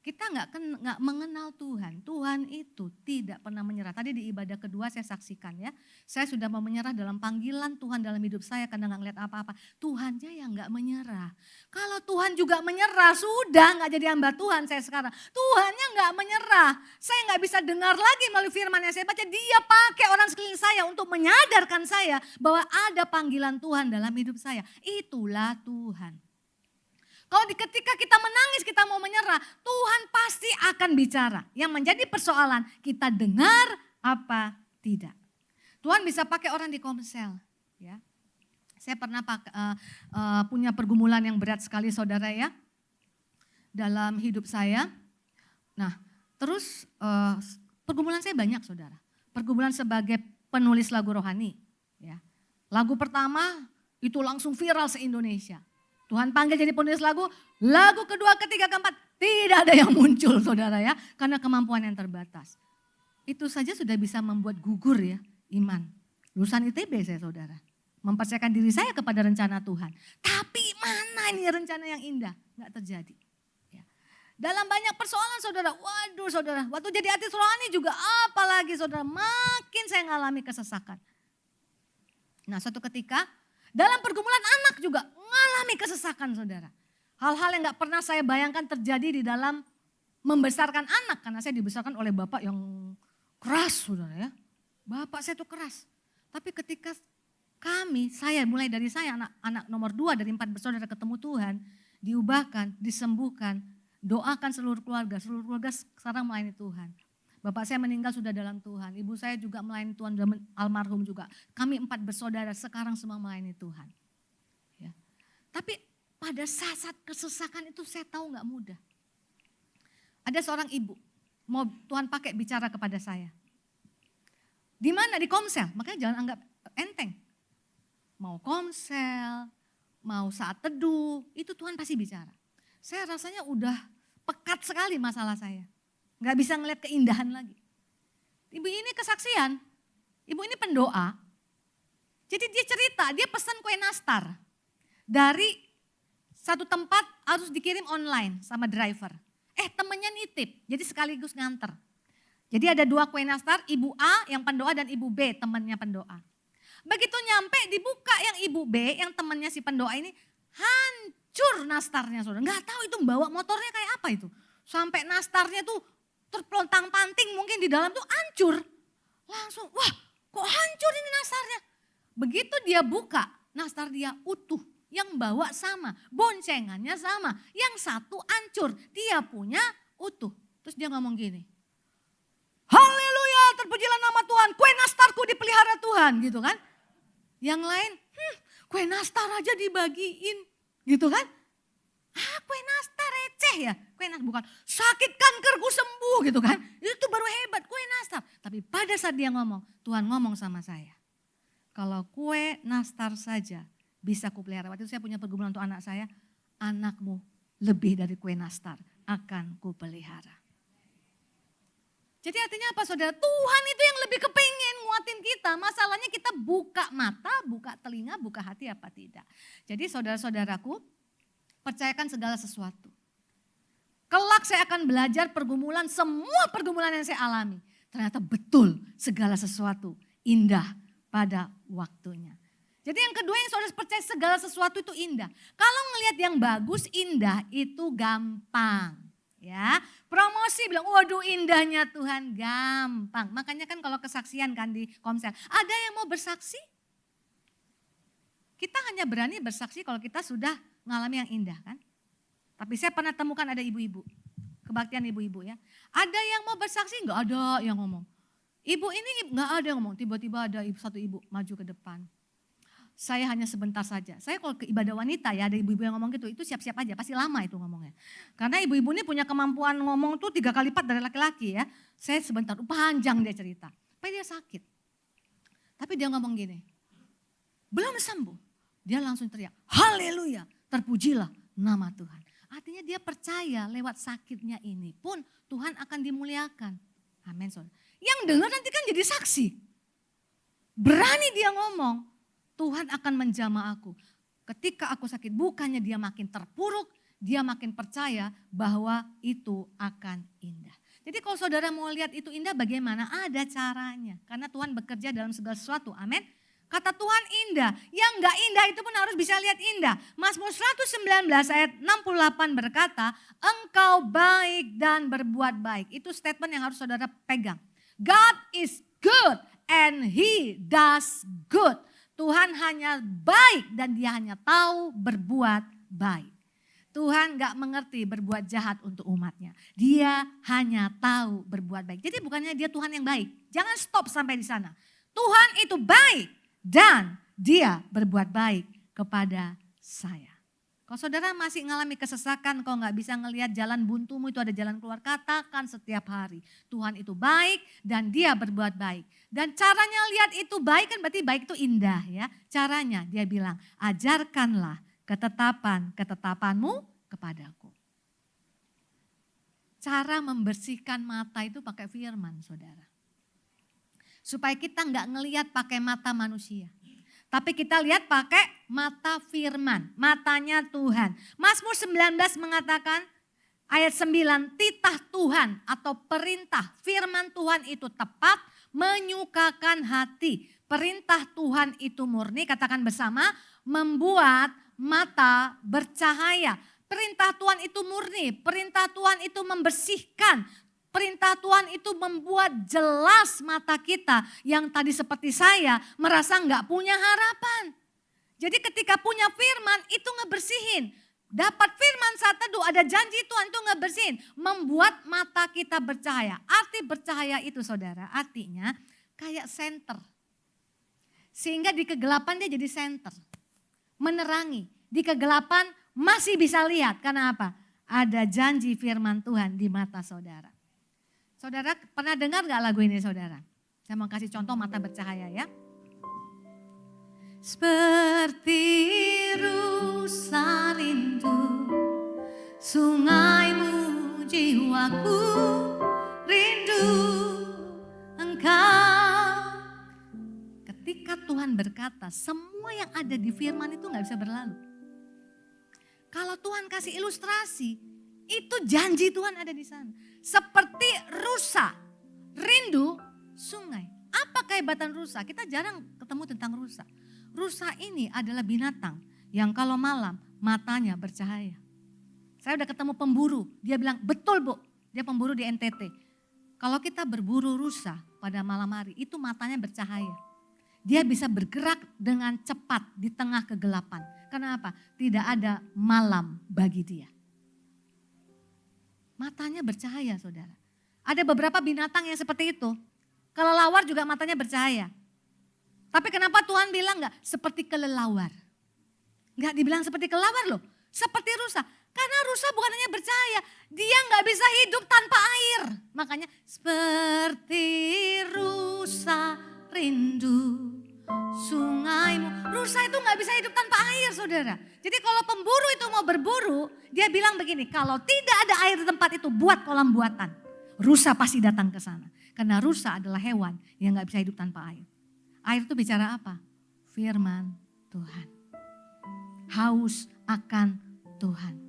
Kita nggak mengenal Tuhan. Tuhan itu tidak pernah menyerah. Tadi di ibadah kedua saya saksikan ya. Saya sudah mau menyerah dalam panggilan Tuhan dalam hidup saya karena nggak ngeliat apa-apa. Tuhannya yang nggak menyerah. Kalau Tuhan juga menyerah sudah nggak jadi hamba Tuhan saya sekarang. Tuhannya nggak menyerah. Saya nggak bisa dengar lagi melalui firman yang saya baca. Dia pakai orang sekeliling saya untuk menyadarkan saya bahwa ada panggilan Tuhan dalam hidup saya. Itulah Tuhan. Kalau ketika kita menangis, kita mau menyerah, Tuhan pasti akan bicara. Yang menjadi persoalan, kita dengar apa tidak. Tuhan bisa pakai orang di komsel. Ya. Saya pernah punya pergumulan yang berat sekali saudara ya. Dalam hidup saya. Nah terus pergumulan saya banyak saudara. Pergumulan sebagai penulis lagu rohani. Ya. Lagu pertama itu langsung viral se-Indonesia. Tuhan panggil jadi penulis lagu kedua, ketiga, keempat, tidak ada yang muncul saudara ya. Karena kemampuan yang terbatas. Itu saja sudah bisa membuat gugur ya iman. Lulusan ITB saya saudara. Mempercayakan diri saya kepada rencana Tuhan. Tapi mana ini rencana yang indah? Nggak terjadi. Ya. Dalam banyak persoalan saudara, waduh saudara. Waktu jadi artis rohani juga apalagi saudara. Makin saya ngalami kesesakan. Nah suatu ketika dalam pergumulan anak juga mengalami kesesakan saudara. Hal-hal yang gak pernah saya bayangkan terjadi di dalam membesarkan anak. Karena saya dibesarkan oleh bapak yang keras saudara ya. Bapak saya itu keras. Tapi ketika mulai dari saya anak nomor 2 dari 4 bersaudara ketemu Tuhan. Diubahkan, disembuhkan, doakan seluruh keluarga. Seluruh keluarga sekarang melayani Tuhan. Bapak saya meninggal sudah dalam Tuhan. Ibu saya juga melayani Tuhan, almarhum juga. Kami 4 bersaudara sekarang semua melayani Tuhan. Ya. Tapi pada saat kesesakan itu saya tahu gak mudah. Ada seorang ibu, mau Tuhan pakai bicara kepada saya. Di mana? Di komsel, makanya jangan anggap enteng. Mau komsel, mau saat teduh, itu Tuhan pasti bicara. Saya rasanya udah pekat sekali masalah saya. Gak bisa ngeliat keindahan lagi. Ibu ini kesaksian, ibu ini pendoa. Jadi dia cerita, dia pesan kue nastar. Dari satu tempat harus dikirim online sama driver. Temennya nitip, jadi sekaligus nganter. Jadi ada 2 kue nastar, ibu A yang pendoa dan ibu B temannya pendoa. Begitu nyampe dibuka yang ibu B, yang temannya si pendoa ini hancur nastarnya saudara. Nggak tahu itu bawa motornya kayak apa itu. Sampai nastarnya tuh terpelontang panting mungkin di dalam tuh hancur. Langsung wah kok hancur ini nastarnya. Begitu dia buka nastar dia utuh. Yang bawa sama, boncengannya sama. Yang satu hancur, dia punya utuh. Terus dia ngomong gini. Haleluya, terpujilah nama Tuhan. Kue nastarku dipelihara Tuhan gitu kan. Yang lain, kue nastar aja dibagiin gitu kan. Kue nastar receh ya. Kue nastar bukan sakit kankerku sembuh gitu kan. Itu baru hebat kue nastar. Tapi pada saat dia ngomong, Tuhan ngomong sama saya. Kalau kue nastar saja bisa kupelihara. Waktu itu saya punya pergumulan untuk anak saya. Anakmu lebih dari kue nastar akan kupelihara. Jadi artinya apa saudara? Tuhan itu yang lebih kepengen nguatin kita. Masalahnya kita buka mata, buka telinga, buka hati apa tidak. Jadi saudara-saudaraku, percayakan segala sesuatu. Kelak saya akan belajar pergumulan, semua pergumulan yang saya alami. Ternyata betul segala sesuatu indah pada waktunya. Jadi yang kedua yang saudara percaya segala sesuatu itu indah. Kalau ngelihat yang bagus, indah itu gampang. Ya, promosi bilang, waduh indahnya Tuhan, gampang. Makanya kan kalau kesaksian kan di Komsel, ada yang mau bersaksi? Kita hanya berani bersaksi kalau kita sudah mengalami yang indah kan. Tapi saya pernah temukan ada ibu-ibu, kebaktian ibu-ibu ya. Ada yang mau bersaksi, enggak ada yang ngomong. Ibu ini enggak ada yang ngomong, tiba-tiba ada satu ibu maju ke depan. Saya hanya sebentar saja. Saya kalau ke ibadah wanita ya ada ibu-ibu yang ngomong gitu, itu siap-siap aja, pasti lama itu ngomongnya. Karena ibu-ibu ini punya kemampuan ngomong tuh 3 kali lipat dari laki-laki ya. Saya sebentar, panjang dia cerita. Tapi dia sakit. Tapi dia ngomong gini, belum sembuh. Dia langsung teriak, haleluya, terpujilah nama Tuhan. Artinya dia percaya lewat sakitnya ini pun Tuhan akan dimuliakan. Amin. Yang dengar nanti kan jadi saksi. Berani dia ngomong. Tuhan akan menjamah aku. Ketika aku sakit, bukannya dia makin terpuruk, dia makin percaya bahwa itu akan indah. Jadi kalau saudara mau lihat itu indah bagaimana? Ada caranya. Karena Tuhan bekerja dalam segala sesuatu. Amin. Kata Tuhan indah. Yang enggak indah itu pun harus bisa lihat indah. Mazmur 119 ayat 68 berkata, engkau baik dan berbuat baik. Itu statement yang harus saudara pegang. God is good and he does good. Tuhan hanya baik dan dia hanya tahu berbuat baik. Tuhan gak mengerti berbuat jahat untuk umatnya. Dia hanya tahu berbuat baik. Jadi bukannya dia Tuhan yang baik. Jangan stop sampai di sana. Tuhan itu baik dan dia berbuat baik kepada saya. Kalau saudara masih mengalami kesesakan, kalau gak bisa ngelihat jalan buntumu itu ada jalan keluar, katakan setiap hari. Tuhan itu baik dan dia berbuat baik. Dan caranya lihat itu baik kan berarti baik itu indah ya. Caranya dia bilang, ajarkanlah ketetapanmu kepadaku. Cara membersihkan mata itu pakai firman saudara. Supaya kita gak ngelihat pakai mata manusia. Tapi kita lihat pakai mata firman, matanya Tuhan. Mazmur 19 mengatakan ayat 9, titah Tuhan atau perintah firman Tuhan itu tepat, menyukakan hati. Perintah Tuhan itu murni, katakan bersama, membuat mata bercahaya. Perintah Tuhan itu murni, perintah Tuhan itu membersihkan. Perintah Tuhan itu membuat jelas mata kita yang tadi seperti saya merasa nggak punya harapan. Jadi ketika punya firman itu ngebersihin. Dapat firman saat teduh ada janji Tuhan itu ngebersihin. Membuat mata kita bercahaya. Arti bercahaya itu saudara artinya kayak senter. Sehingga di kegelapan dia jadi senter. Menerangi. Di kegelapan masih bisa lihat. Karena apa? Ada janji firman Tuhan di mata saudara. Saudara pernah dengar gak lagu ini saudara? Saya mau kasih contoh mata bercahaya ya. Seperti rusa rindu, sungaimu jiwaku rindu engkau. Ketika Tuhan berkata semua yang ada di firman itu gak bisa berlalu. Kalau Tuhan kasih ilustrasi, itu janji Tuhan ada di sana. Seperti rusa, rindu sungai. Apa kehebatan rusa? Kita jarang ketemu tentang rusa. Rusa ini adalah binatang yang kalau malam matanya bercahaya. Saya udah ketemu pemburu, dia bilang betul Bu, dia pemburu di NTT. Kalau kita berburu rusa pada malam hari itu matanya bercahaya. Dia bisa bergerak dengan cepat di tengah kegelapan. Kenapa? Tidak ada malam bagi dia. Matanya bercahaya saudara. Ada beberapa binatang yang seperti itu. Kelelawar juga matanya bercahaya. Tapi kenapa Tuhan bilang enggak seperti kelelawar? Enggak dibilang seperti kelelawar loh. Seperti rusa. Karena rusa bukan hanya bercahaya. Dia enggak bisa hidup tanpa air. Makanya seperti rusa rindu sungaimu. Rusa itu enggak bisa hidup tanpa air saudara. Jadi kalau pemburu itu mau berburu. Dia bilang begini, kalau tidak ada air di tempat itu buat kolam buatan. Rusa pasti datang ke sana. Karena rusa adalah hewan yang enggak bisa hidup tanpa air. Air itu bicara apa? Firman Tuhan. Haus akan Tuhan.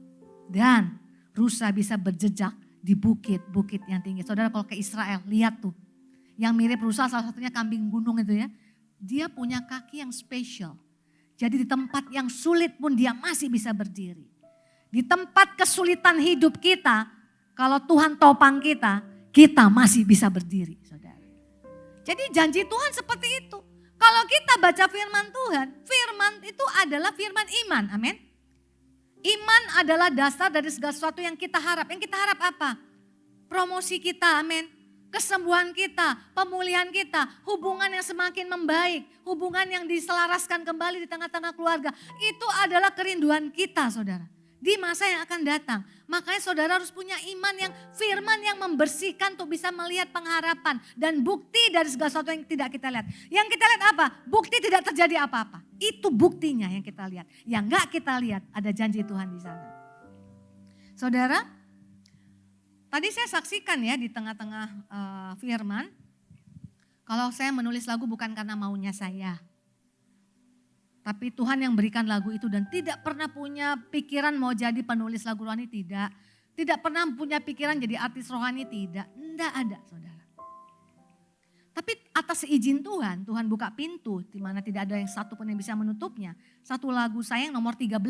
Dan rusa bisa berjejak di bukit-bukit yang tinggi. Saudara kalau ke Israel, lihat tuh. Yang mirip rusa salah satunya kambing gunung itu ya. Dia punya kaki yang spesial. Jadi di tempat yang sulit pun dia masih bisa berdiri. Di tempat kesulitan hidup kita, kalau Tuhan topang kita, kita masih bisa berdiri saudara. Jadi janji Tuhan seperti itu. Kalau kita baca firman Tuhan, firman itu adalah firman iman, amin. Iman adalah dasar dari segala sesuatu yang kita harap. Yang kita harap apa? Promosi kita, amin. Kesembuhan kita, pemulihan kita, hubungan yang semakin membaik, hubungan yang diselaraskan kembali di tengah-tengah keluarga. Itu adalah kerinduan kita saudara. Di masa yang akan datang. Makanya saudara harus punya iman yang firman yang membersihkan untuk bisa melihat pengharapan. Dan bukti dari segala sesuatu yang tidak kita lihat. Yang kita lihat apa? Bukti tidak terjadi apa-apa. Itu buktinya yang kita lihat. Yang enggak kita lihat ada janji Tuhan di sana. Saudara, tadi saya saksikan ya di tengah-tengah firman. Kalau saya menulis lagu bukan karena maunya saya. Tapi Tuhan yang berikan lagu itu dan tidak pernah punya pikiran mau jadi penulis lagu rohani, tidak. Tidak pernah punya pikiran jadi artis rohani, tidak. Tidak ada saudara. Tapi atas izin Tuhan, Tuhan buka pintu di mana tidak ada yang satu pun yang bisa menutupnya. Satu lagu saya yang nomor 13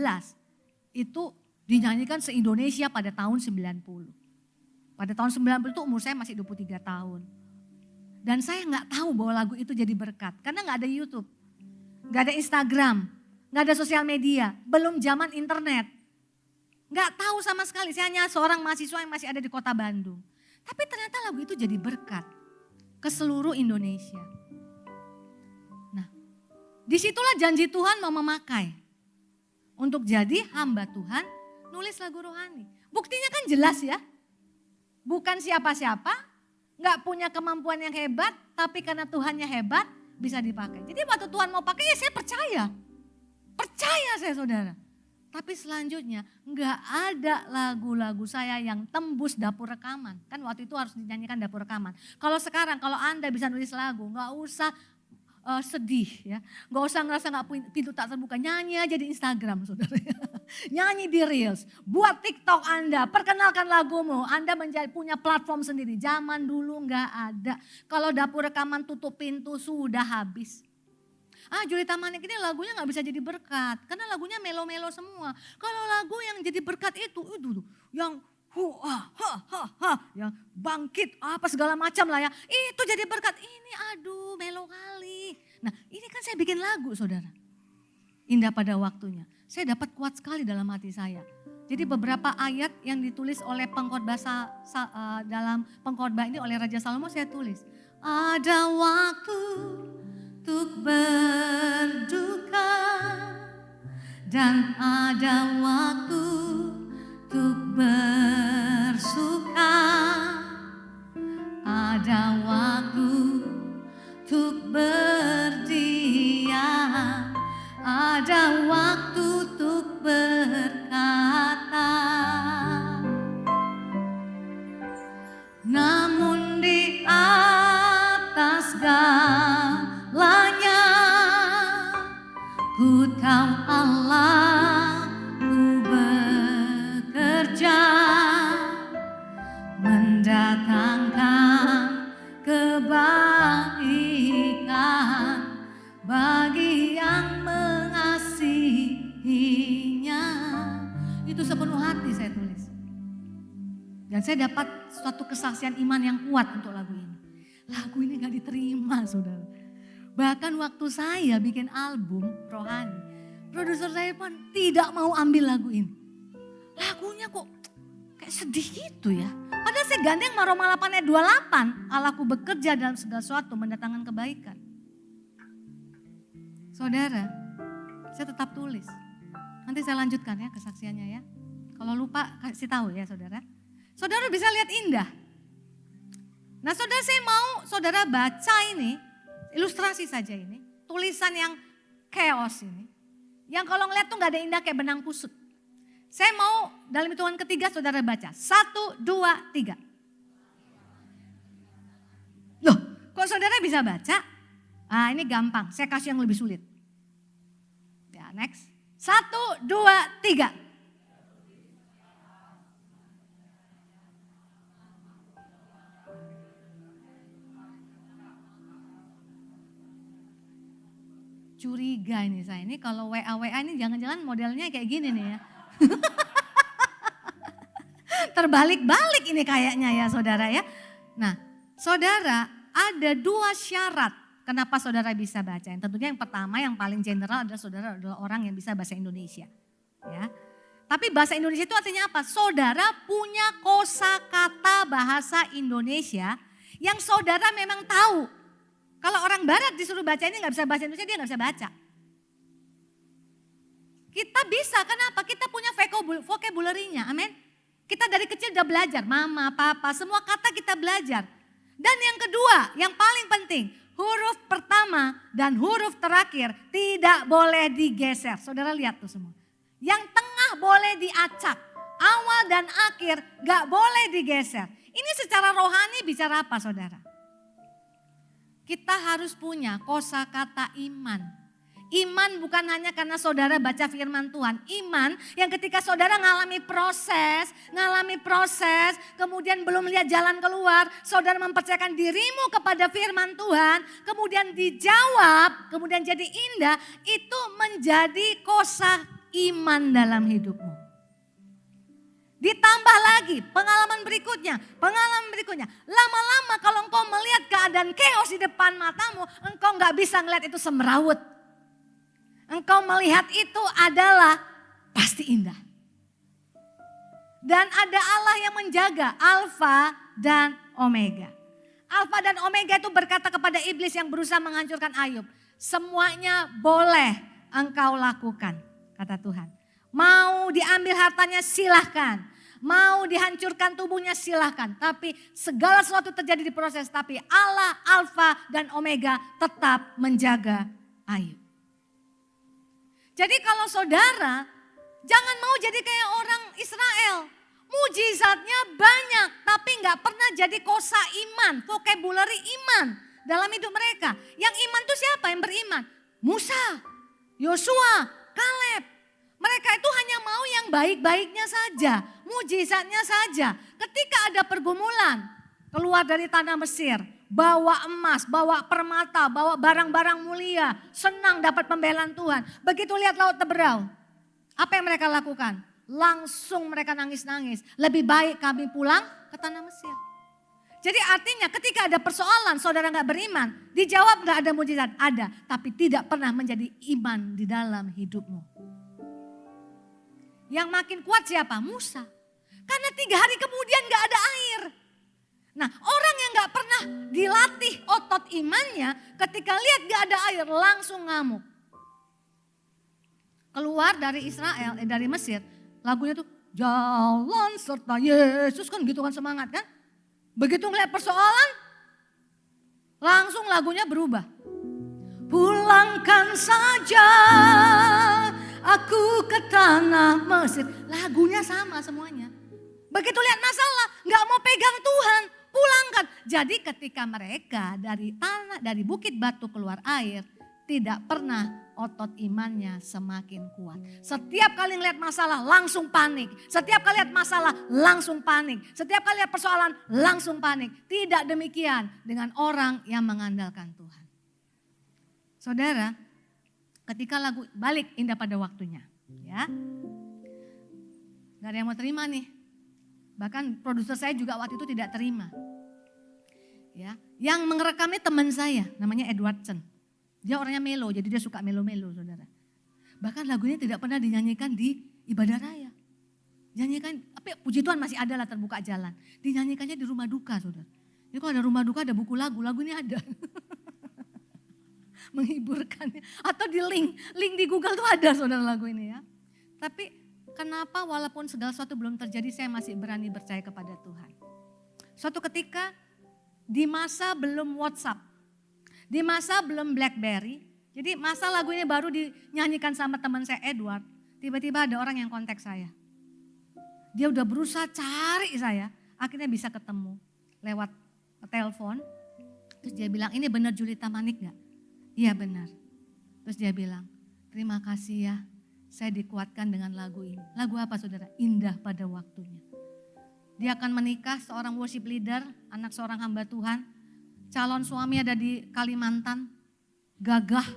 itu dinyanyikan se-Indonesia pada tahun 90. Pada tahun 90 itu umur saya masih 23 tahun. Dan saya nggak tahu bahwa lagu itu jadi berkat karena nggak ada YouTube. Gak ada Instagram, gak ada sosial media, belum zaman internet. Gak tahu sama sekali, saya hanya seorang mahasiswa yang masih ada di kota Bandung. Tapi ternyata lagu itu jadi berkat ke seluruh Indonesia. Nah, disitulah janji Tuhan mau memakai. Untuk jadi hamba Tuhan, nulis lagu rohani. Buktinya kan jelas ya. Bukan siapa-siapa, gak punya kemampuan yang hebat, tapi karena Tuhannya hebat, bisa dipakai. Jadi waktu Tuhan mau pakai ya saya percaya. Percaya saya saudara. Tapi selanjutnya enggak ada lagu-lagu saya yang tembus dapur rekaman. Kan waktu itu harus dinyanyikan dapur rekaman. Kalau sekarang kalau Anda bisa nulis lagu enggak usah sedih ya. Enggak usah ngerasa enggak pintu tak terbuka. Nyanyi aja di Instagram saudara. Nyanyi di Reels. Buat TikTok Anda. Perkenalkan lagumu. Anda punya platform sendiri. Zaman dulu enggak ada. Kalau dapur rekaman tutup pintu sudah habis. Julita Manik ini lagunya gak bisa jadi berkat. Karena lagunya melo-melo semua. Kalau lagu yang jadi berkat itu yang yang bangkit apa segala macam lah ya. Itu jadi berkat. Ini aduh melo kali. Nah ini kan saya bikin lagu saudara. Indah pada waktunya. Saya dapat kuat sekali dalam hati saya. Jadi beberapa ayat yang ditulis oleh pengkhotbah dalam pengkhotbah ini oleh Raja Salomo saya tulis. Ada waktu untuk berduka dan ada waktu untuk bersuka, ada waktu untuk berdiam, ada waktu untuk berkata. Namun di atas segalanya ku tahu Allah ku bekerja mendatangkan kebaikan bagi yang mengasihinya. Dan saya dapat suatu kesaksian iman yang kuat untuk lagu ini. Lagu ini gak diterima saudara. Bahkan waktu saya bikin album rohani, produser saya pun tidak mau ambil lagu ini. Lagunya kok kayak sedih gitu ya. Padahal saya gandeng Roma 8 ayat 28. Allahku bekerja dalam segala sesuatu mendatangkan kebaikan. Saudara, saya tetap tulis. Nanti saya lanjutkan ya kesaksiannya ya. Kalau lupa kasih tahu ya saudara. Saudara bisa lihat indah. Nah saudara, saya mau saudara baca ini, ilustrasi saja ini. Tulisan yang chaos ini. Yang kalau ngeliat tuh gak ada indah kayak benang kusut. Saya mau dalam hitungan ketiga saudara baca. 1, 2, 3. Loh, kok saudara bisa baca? Ah ini gampang, saya kasih yang lebih sulit. Ya next. 1, 2, 3. Curiga ini saya, ini kalau WA ini jangan-jangan modelnya kayak gini nih ya. Terbalik-balik ini kayaknya ya saudara ya. Nah saudara, ada 2 syarat kenapa saudara bisa baca. Yang tentunya yang pertama yang paling general adalah saudara adalah orang yang bisa bahasa Indonesia. Ya. Tapi bahasa Indonesia itu artinya apa? Saudara punya kosakata bahasa Indonesia yang saudara memang tahu. Kalau orang barat disuruh baca ini gak bisa bahasa Indonesia, dia gak bisa baca. Kita bisa, kenapa? Kita punya vocabulary-nya, amin. Kita dari kecil udah belajar, mama, papa, semua kata kita belajar. Dan yang kedua, yang paling penting, huruf pertama dan huruf terakhir tidak boleh digeser. Saudara lihat tuh semua. Yang tengah boleh diacak, awal dan akhir gak boleh digeser. Ini secara rohani bicara apa saudara? Kita harus punya kosakata iman. Iman bukan hanya karena saudara baca firman Tuhan. Iman yang ketika saudara ngalami proses, kemudian belum lihat jalan keluar, saudara mempercayakan dirimu kepada firman Tuhan, kemudian dijawab, kemudian jadi indah, itu menjadi kosa iman dalam hidupmu. Ditambah lagi pengalaman berikutnya. Lama-lama kalau engkau melihat keadaan chaos di depan matamu, engkau gak bisa ngelihat itu semrawut. Engkau melihat itu adalah pasti indah. Dan ada Allah yang menjaga Alfa dan Omega. Alfa dan Omega itu berkata kepada iblis yang berusaha menghancurkan Ayub. Semuanya boleh engkau lakukan, kata Tuhan. Mau diambil hartanya silahkan. Mau dihancurkan tubuhnya silahkan. Tapi segala sesuatu terjadi di proses. Tapi Allah, Alfa dan Omega tetap menjaga Ayub. Jadi kalau saudara, jangan mau jadi kayak orang Israel. Mujizatnya banyak, tapi gak pernah jadi kosa iman, vocabulary iman dalam hidup mereka. Yang iman itu siapa yang beriman? Musa, Yosua, Kaleb. Mereka itu hanya mau yang baik-baiknya saja, mujizatnya saja. Ketika ada pergumulan, keluar dari tanah Mesir, bawa emas, bawa permata, bawa barang-barang mulia, senang dapat pembelaan Tuhan. Begitu lihat laut Teberau, apa yang mereka lakukan? Langsung mereka nangis-nangis. Lebih baik kami pulang ke tanah Mesir. Jadi artinya ketika ada persoalan saudara gak beriman, dijawab gak ada mujizat? Ada, tapi tidak pernah menjadi iman di dalam hidupmu. Yang makin kuat siapa? Musa. Karena 3 hari kemudian gak ada air. Nah orang yang gak pernah dilatih otot imannya, ketika lihat gak ada air langsung ngamuk. Keluar dari Israel, dari Mesir, lagunya tuh jalan serta Yesus kan gitu kan semangat kan. Begitu ngeliat persoalan, langsung lagunya berubah. Pulangkan saja aku ke tanah Mesir. Lagunya sama semuanya. Begitu lihat masalah, gak mau pegang Tuhan, pulangkan. Jadi ketika mereka dari bukit batu keluar air, tidak pernah otot imannya semakin kuat. Setiap kali ngeliat masalah langsung panik. Setiap kali lihat masalah langsung panik. Setiap kali lihat persoalan langsung panik. Tidak demikian dengan orang yang mengandalkan Tuhan. Saudara, ketika lagu balik indah pada waktunya. Ya, gak ada yang mau terima nih. Bahkan produser saya juga waktu itu tidak terima. Ya, yang merekamnya teman saya, namanya Edwardson. Dia orangnya melo, jadi dia suka melo-melo, saudara. Bahkan lagunya tidak pernah dinyanyikan di ibadah raya. Dinyanyikan, tapi puji Tuhan masih ada lah terbuka jalan. Dinyanyikannya di rumah duka, saudara. Jadi kalau ada rumah duka ada buku lagu ini ada. Menghiburkan. Atau di link di Google tuh ada saudara lagu ini ya. Tapi kenapa walaupun segala sesuatu belum terjadi saya masih berani percaya kepada Tuhan. Suatu ketika di masa belum WhatsApp, di masa belum BlackBerry, jadi masa lagu ini baru dinyanyikan sama teman saya Edward, tiba-tiba ada orang yang kontak saya. Dia udah berusaha cari saya, akhirnya bisa ketemu lewat telepon. Terus dia bilang, ini benar Julita Manik gak? Iya benar. Terus dia bilang, terima kasih ya, saya dikuatkan dengan lagu ini. Lagu apa saudara? Indah pada waktunya. Dia akan menikah seorang worship leader, anak seorang hamba Tuhan. Calon suami ada di Kalimantan, gagah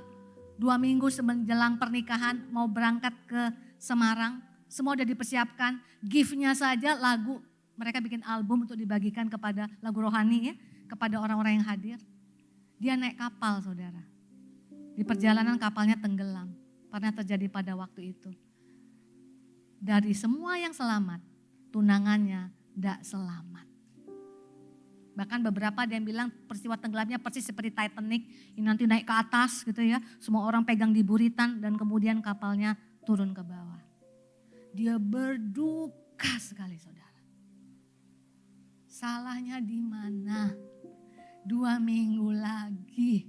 2 minggu menjelang pernikahan mau berangkat ke Semarang. Semua udah dipersiapkan, gift-nya saja lagu. Mereka bikin album untuk dibagikan kepada lagu rohani ya, kepada orang-orang yang hadir. Dia naik kapal saudara. Di perjalanan kapalnya tenggelam, pernah terjadi pada waktu itu. Dari semua yang selamat, tunangannya tidak selamat. Bahkan beberapa ada yang bilang peristiwa tenggelamnya persis seperti Titanic, ini nanti naik ke atas gitu ya. Semua orang pegang di buritan dan kemudian kapalnya turun ke bawah. Dia berduka sekali saudara. Salahnya di mana? 2 minggu lagi.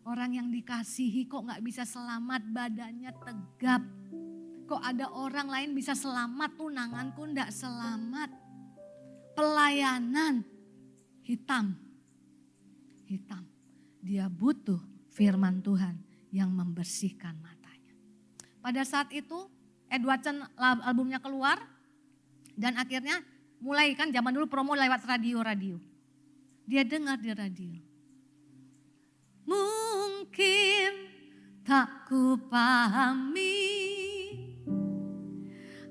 Orang yang dikasihi kok gak bisa selamat, badannya tegap. Kok ada orang lain bisa selamat, tunanganku gak selamat. Pelayanan hitam. Dia butuh firman Tuhan yang membersihkan matanya. Pada saat itu Edwardson albumnya keluar dan akhirnya mulai kan zaman dulu promo lewat radio. Dia dengar di radio. Mungkin tak kupahami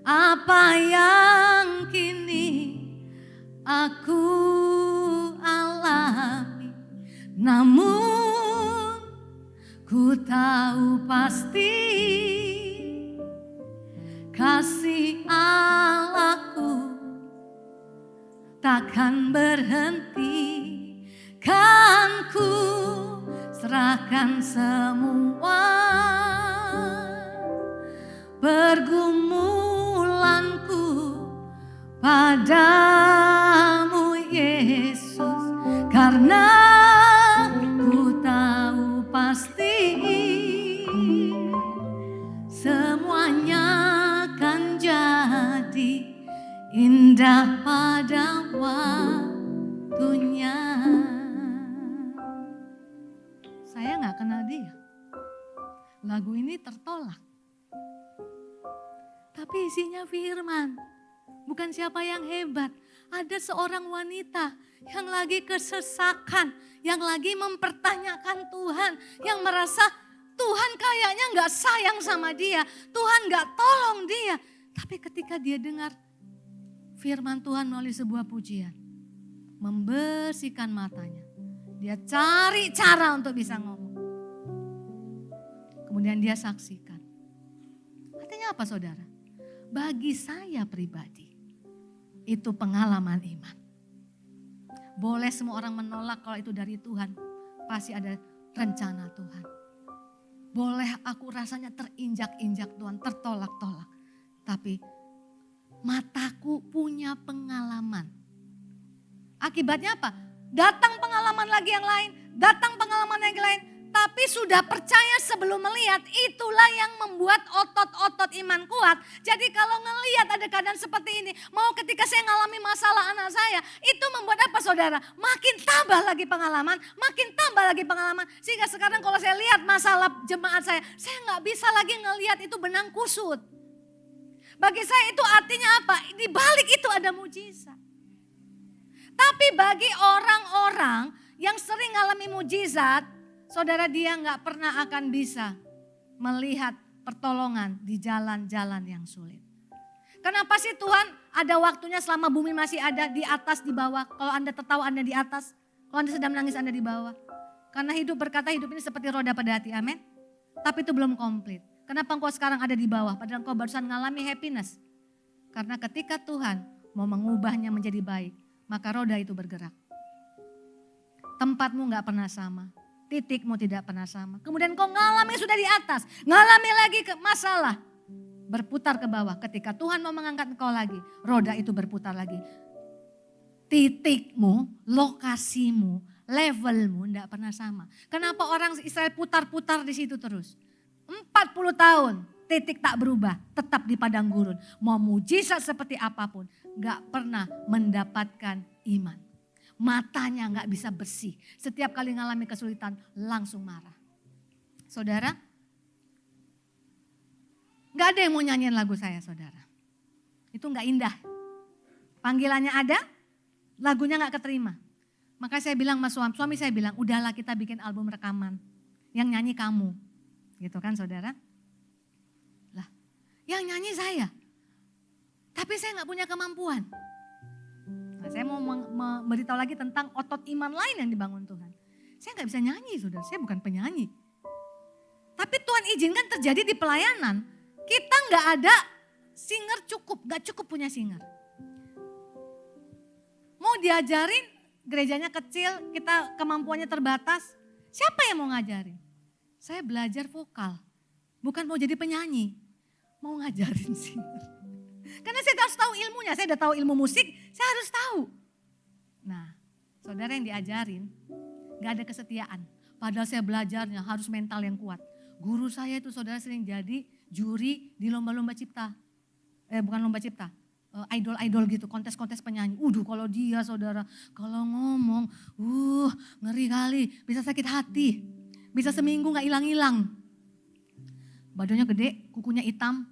apa yang kini aku alami, namun ku tahu pasti kasih Allahku takkan berhenti, kan ku serahkan semua pergumulanku padamu Yesus, karena ku tahu pasti semuanya akan jadi indah pada waktunya. Saya gak kenal dia. Lagu ini tertolak. Tapi isinya firman. Bukan siapa yang hebat. Ada seorang wanita yang lagi kesesakan. Yang lagi mempertanyakan Tuhan. Yang merasa Tuhan kayaknya gak sayang sama dia. Tuhan gak tolong dia. Tapi ketika dia dengar firman Tuhan melalui sebuah pujian. Membersihkan matanya. Dia cari cara untuk bisa ngomong. Kemudian dia saksikan. Artinya apa saudara? Bagi saya pribadi, itu pengalaman iman. Boleh semua orang menolak kalau itu dari Tuhan. Pasti ada rencana Tuhan. Boleh aku rasanya terinjak-injak Tuhan, tertolak-tolak. Tapi mataku punya pengalaman. Akibatnya apa? Datang pengalaman lagi yang lain, datang pengalaman yang lain. Tapi sudah percaya sebelum melihat, itulah yang membuat otot-otot iman kuat. Jadi kalau ngelihat ada keadaan seperti ini, mau ketika saya ngalami masalah anak saya, itu membuat apa saudara? Makin tambah lagi pengalaman, makin tambah lagi pengalaman. Sehingga sekarang kalau saya lihat masalah jemaat saya nggak bisa lagi ngelihat itu benang kusut. Bagi saya itu artinya apa? Di balik itu ada mujizat. Tapi bagi orang-orang yang sering ngalami mujizat, saudara dia nggak pernah akan bisa melihat pertolongan di jalan-jalan yang sulit. Kenapa sih Tuhan Ada waktunya selama bumi masih ada, di atas, di bawah. Kalau Anda tertawa Anda di atas, kalau Anda sedang menangis Anda di bawah. Karena hidup berkata hidup ini seperti roda pada hati, amin. Tapi itu belum komplit. Kenapa engkau sekarang ada di bawah padahal engkau barusan mengalami happiness? Karena ketika Tuhan mau mengubahnya menjadi baik, maka roda itu bergerak. Tempatmu gak pernah sama, titikmu tidak pernah sama. Kemudian kau ngalami sudah di atas, ngalami lagi ke masalah. Berputar ke bawah, ketika Tuhan mau mengangkat engkau lagi, roda itu berputar lagi. Titikmu, lokasimu, levelmu tidak pernah sama. Kenapa orang Israel putar-putar di situ terus? 40 tahun, titik tak berubah, tetap di padang gurun. Mau mujizat seperti apapun, gak pernah mendapatkan iman. Matanya gak bisa bersih. Setiap kali ngalami kesulitan langsung marah. Saudara, gak ada yang mau nyanyiin lagu saya saudara. Itu gak indah. Panggilannya ada, lagunya gak keterima. Maka saya bilang sama suami saya bilang, udahlah kita bikin album rekaman. Yang nyanyi kamu. Gitu kan saudara. Lah, yang nyanyi saya. Tapi saya gak punya kemampuan. Nah, saya mau memberitahu lagi tentang otot iman lain yang dibangun Tuhan. Saya gak bisa nyanyi saudara, saya bukan penyanyi. Tapi Tuhan izinkan terjadi di pelayanan. Kita gak ada singer cukup, gak cukup punya singer. Mau diajarin, gerejanya kecil, kita kemampuannya terbatas. Siapa yang mau ngajarin? Saya belajar vokal, bukan mau jadi penyanyi. Mau ngajarin singer. Karena saya harus tahu ilmunya, saya udah tahu ilmu musik, saya harus tahu. Nah, saudara yang diajarin, gak ada kesetiaan. Padahal saya belajarnya harus mental yang kuat. Guru saya itu saudara sering jadi juri di lomba-lomba cipta. Bukan lomba cipta, idol-idol gitu, kontes-kontes penyanyi. Kalau dia saudara, kalau ngomong, ngeri kali, bisa sakit hati. Bisa seminggu gak hilang-hilang. Badannya gede, kukunya hitam,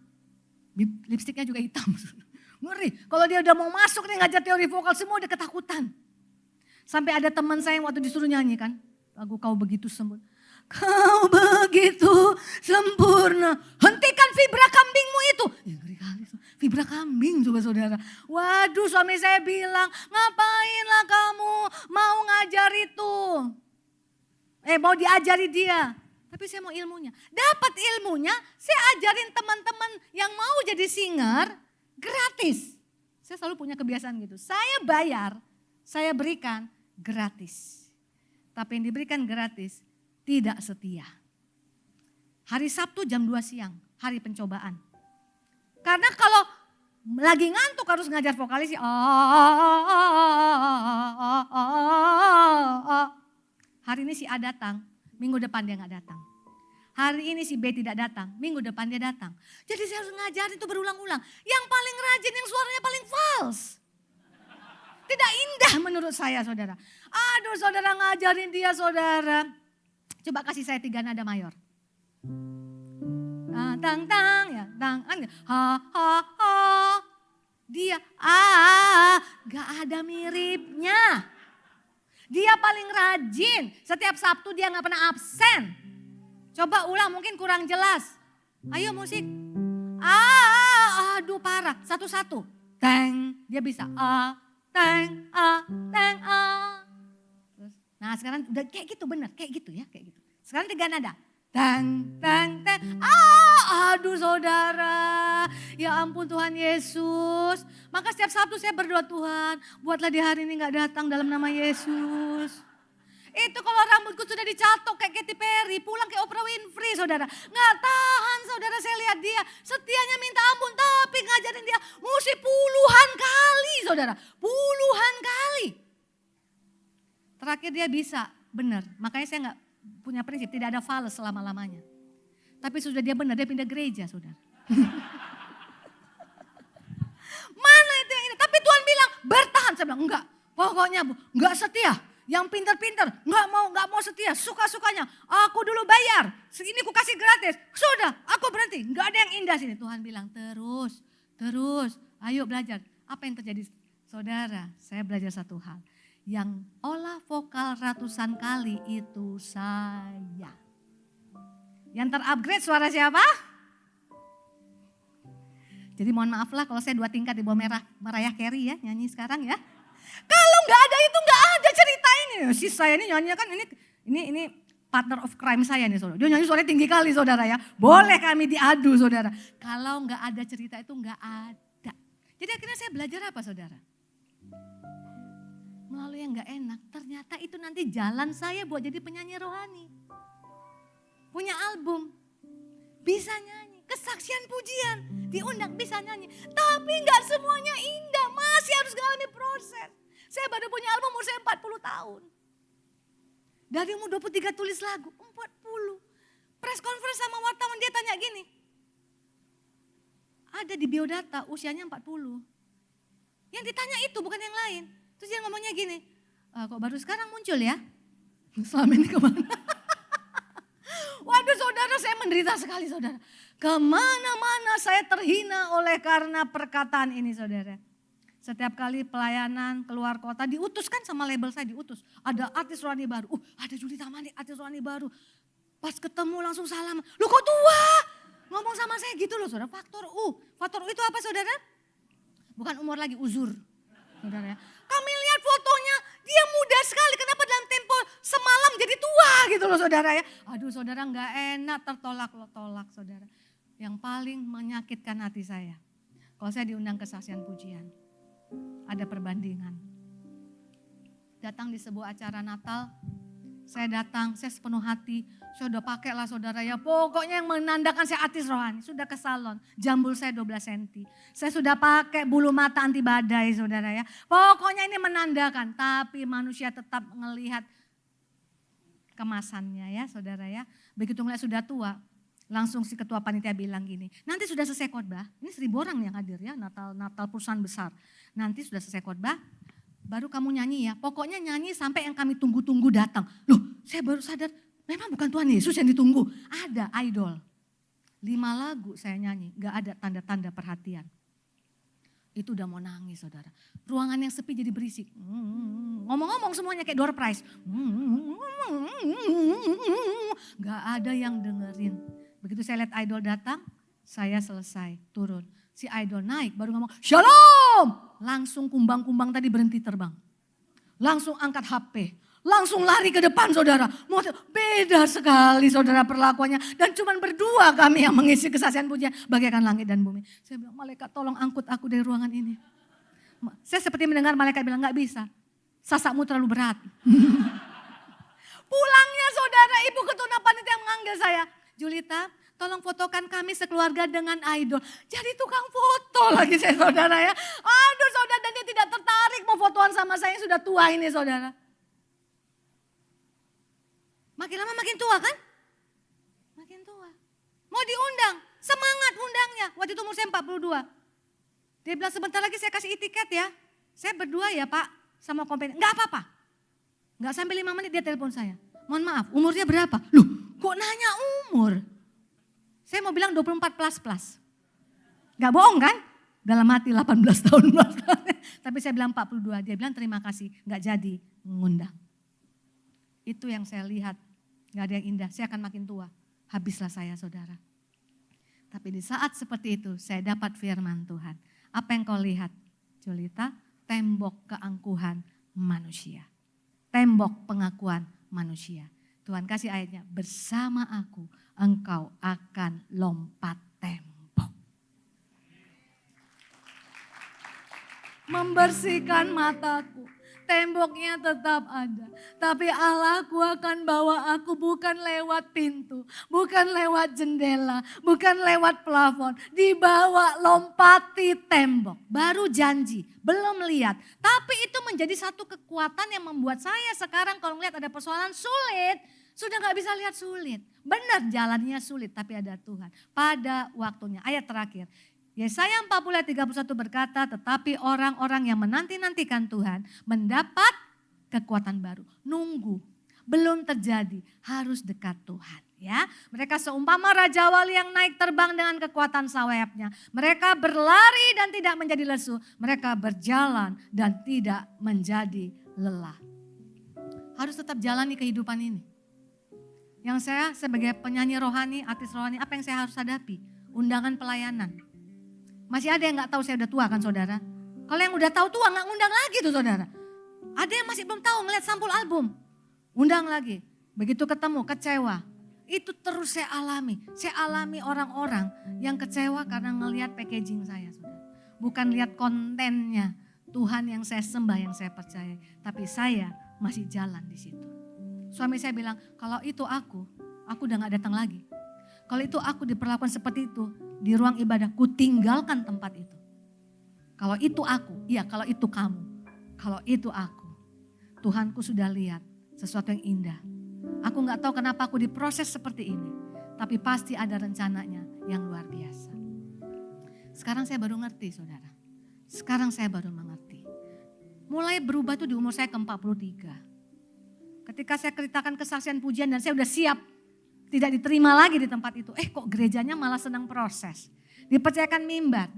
lipstiknya juga hitam. Ngeri, kalau dia udah mau masuk nih ngajar teori vokal, semua udah ketakutan. Sampai ada teman saya yang waktu disuruh nyanyi kan, lagu Kau Begitu Sempurna. Kau begitu sempurna, hentikan vibra kambingmu itu. Ya ngeri kali, vibra kambing coba saudara. Waduh suami saya bilang, ngapainlah kamu mau ngajar itu. Mau diajari dia. Tapi saya mau ilmunya. Dapat ilmunya, saya ajarin teman-teman yang mau jadi singer gratis. Saya selalu punya kebiasaan gitu. Saya bayar, saya berikan gratis. Tapi yang diberikan gratis tidak setia. Hari Sabtu jam 2 siang, hari pencobaan. Karena kalau lagi ngantuk harus ngajar vokalis. Hari ini si A datang, minggu depan dia gak datang. Hari ini si B tidak datang, minggu depan dia datang. Jadi saya harus ngajarin itu berulang-ulang. Yang paling rajin, yang suaranya paling false. Tidak indah menurut saya saudara. Aduh saudara ngajarin dia saudara. Coba kasih saya 3 nada mayor. Tang tang ya, tang ha ha ha. Dia gak ada miripnya. Dia paling rajin. Setiap Sabtu dia gak pernah absen. Coba ulang mungkin kurang jelas. Ayo musik. Aduh parah. Satu-satu. Teng. Dia bisa. Teng. Teng. Nah sekarang udah kayak gitu benar. Kayak gitu ya. Kayak gitu. Sekarang 3 nada. Teng. Teng. Teng. Aduh saudara. Ya ampun Tuhan Yesus. Maka setiap Sabtu saya berdoa Tuhan. Buatlah di hari ini gak datang dalam nama Yesus. Itu kalau rambutku sudah dicatok kayak Katy Perry, pulang kayak Oprah Winfrey saudara. Gak tahan saudara, saya lihat dia setianya minta ampun tapi ngajarin dia musik puluhan kali saudara. Puluhan kali. Terakhir dia bisa, benar. Makanya saya gak punya prinsip, tidak ada fals selama-lamanya. Tapi sudah dia benar, dia pindah gereja saudara. Mana itu yang ini? Tapi Tuhan bilang bertahan. Saya bilang enggak, pokoknya Bu, enggak setia. Yang pintar-pintar, nggak mau setia, suka-sukanya. Aku dulu bayar, ini ku kasih gratis. Sudah, aku berhenti. Nggak ada yang indah sini. Tuhan bilang terus, ayo belajar. Apa yang terjadi? Saudara, saya belajar satu hal. Yang olah vokal ratusan kali itu saya. Yang terupgrade suara siapa? Jadi mohon maaf lah kalau saya 2 tingkat di bawah Mariah Carey ya nyanyi sekarang ya. Kalau nggak ada itu nggak ada cerita ini. Si saya ini nyanyi kan ini partner of crime saya nih saudara. Dia nyanyi suaranya tinggi kali saudara ya. Boleh kami diadu saudara. Kalau nggak ada cerita itu nggak ada. Jadi akhirnya saya belajar apa saudara? Melalui yang nggak enak. Ternyata itu nanti jalan saya buat jadi penyanyi rohani. Punya album. Bisa nyanyi. Kesaksian pujian. Diundang bisa nyanyi. Tapi nggak semuanya indah. Masih harus mengalami proses. Saya baru punya album umur saya 40 tahun. Dari umur 23 tulis lagu, 40. Press conference sama wartawan dia tanya gini. Ada di biodata usianya 40. Yang ditanya itu bukan yang lain. Terus dia ngomongnya gini, kok baru sekarang muncul ya? Selama ini kemana? Waduh saudara saya menderita sekali saudara. Kemana-mana saya terhina oleh karena perkataan ini saudara. Setiap kali pelayanan keluar kota diutuskan sama label saya diutus. Ada artis rohani baru. Ada Julita Manik artis rohani baru. Pas ketemu langsung salam. Lu kok tua? Ngomong sama saya gitu loh saudara. Faktor U. Faktor U itu apa saudara? Bukan umur lagi, uzur. Saudara ya. Kami lihat fotonya dia muda sekali. Kenapa dalam tempo semalam jadi tua gitu loh saudara ya. Aduh saudara nggak enak tertolak saudara. Yang paling menyakitkan hati saya. Kalau saya diundang kesaksian pujian. Ada perbandingan. Datang di sebuah acara Natal, saya datang, saya sepenuh hati, saya udah pakai lah saudara ya. Pokoknya yang menandakan saya artis rohani, sudah ke salon, jambul saya 12 cm. Saya sudah pakai bulu mata anti badai saudara ya. Pokoknya ini menandakan, tapi manusia tetap ngelihat kemasannya ya saudara ya. Begitu ngeliat sudah tua, langsung si ketua panitia bilang gini, nanti sudah selesai khotbah, ini 1000 orang yang hadir ya, Natal perusahaan besar. Nanti sudah selesai khotbah, baru kamu nyanyi ya, pokoknya nyanyi sampai yang kami tunggu-tunggu datang. Loh saya baru sadar, memang bukan Tuhan Yesus yang ditunggu, ada idol. 5 lagu saya nyanyi, gak ada tanda-tanda perhatian. Itu udah mau nangis saudara. Ruangan yang sepi jadi berisik. Ngomong-ngomong semuanya kayak door prize. Gak ada yang dengerin. Begitu saya lihat idol datang, saya selesai turun. Si idol naik baru ngomong, "Shalom!" Langsung kumbang-kumbang tadi berhenti terbang. Langsung angkat HP. Langsung lari ke depan saudara. Beda sekali saudara perlakuannya. Dan cuma berdua kami yang mengisi kesaksian pujian. Bagaikan langit dan bumi. Saya bilang, malaikat tolong angkut aku dari ruangan ini. Saya seperti mendengar malaikat bilang, gak bisa. Sasakmu terlalu berat. Pulangnya saudara, ibu ketua panitia yang menganggil saya. Julita, tolong fotokan kami sekeluarga dengan idol. Jadi tukang foto lagi saya saudara ya. Aduh saudara, dan dia tidak tertarik mau fotoan sama saya yang sudah tua ini saudara. Makin lama makin tua kan? Makin tua. Mau diundang, semangat undangnya. Waktu itu umur saya 42. Dia bilang sebentar lagi saya kasih tiket ya. Saya berdua ya Pak sama kompeten. Enggak apa-apa. Enggak sampai 5 menit dia telepon saya. Mohon maaf, umurnya berapa? Loh, kok nanya umur? Saya mau bilang 24 plus. Enggak bohong kan? Dalam hati 18 tahun. Tapi saya bilang 42. Dia bilang terima kasih, enggak jadi mengundang. Itu yang saya lihat. Gak ada yang indah, saya akan makin tua. Habislah saya saudara. Tapi di saat seperti itu saya dapat firman Tuhan. Apa yang kau lihat? Julita, tembok keangkuhan manusia. Tembok pengakuan manusia. Tuhan kasih ayatnya, bersama aku engkau akan lompat tembok. Membersihkan mataku. Temboknya tetap ada. Tapi Allahku akan bawa aku bukan lewat pintu. Bukan lewat jendela. Bukan lewat plafon. Dibawa lompati tembok. Baru janji. Belum lihat. Tapi itu menjadi satu kekuatan yang membuat saya sekarang kalau melihat ada persoalan sulit. Sudah gak bisa lihat sulit. Benar jalannya sulit tapi ada Tuhan. Pada waktunya. Ayat terakhir. Yesaya 40 ayat 31 berkata, tetapi orang-orang yang menanti-nantikan Tuhan mendapat kekuatan baru. Nunggu, belum terjadi, harus dekat Tuhan. Ya, mereka seumpama Raja Wali yang naik terbang dengan kekuatan sayapnya. Mereka berlari dan tidak menjadi lesu. Mereka berjalan dan tidak menjadi lelah. Harus tetap jalani kehidupan ini. Yang saya sebagai penyanyi rohani, artis rohani, apa yang saya harus hadapi? Undangan pelayanan. Masih ada yang gak tahu saya udah tua kan saudara? Kalau yang udah tahu tua gak ngundang lagi tuh saudara. Ada yang masih belum tahu ngeliat sampul album. Undang lagi. Begitu ketemu kecewa. Itu terus saya alami. Saya alami orang-orang yang kecewa karena ngelihat packaging saya saudara. Bukan lihat kontennya. Tuhan yang saya sembah, yang saya percaya. Tapi saya masih jalan di situ. Suami saya bilang, kalau itu aku udah gak datang lagi. Kalau itu aku diperlakukan seperti itu, di ruang ibadah, ku tinggalkan tempat itu. Kalau itu aku, iya kalau itu kamu. Kalau itu aku, Tuhanku sudah lihat sesuatu yang indah. Aku gak tahu kenapa aku diproses seperti ini. Tapi pasti ada rencananya yang luar biasa. Sekarang saya baru ngerti saudara. Sekarang saya baru mengerti. Mulai berubah tuh di umur saya ke-43. Ketika saya ceritakan kesaksian pujian dan saya udah siap. Tidak diterima lagi di tempat itu. Kok gerejanya malah senang proses. Dipercayakan mimbar.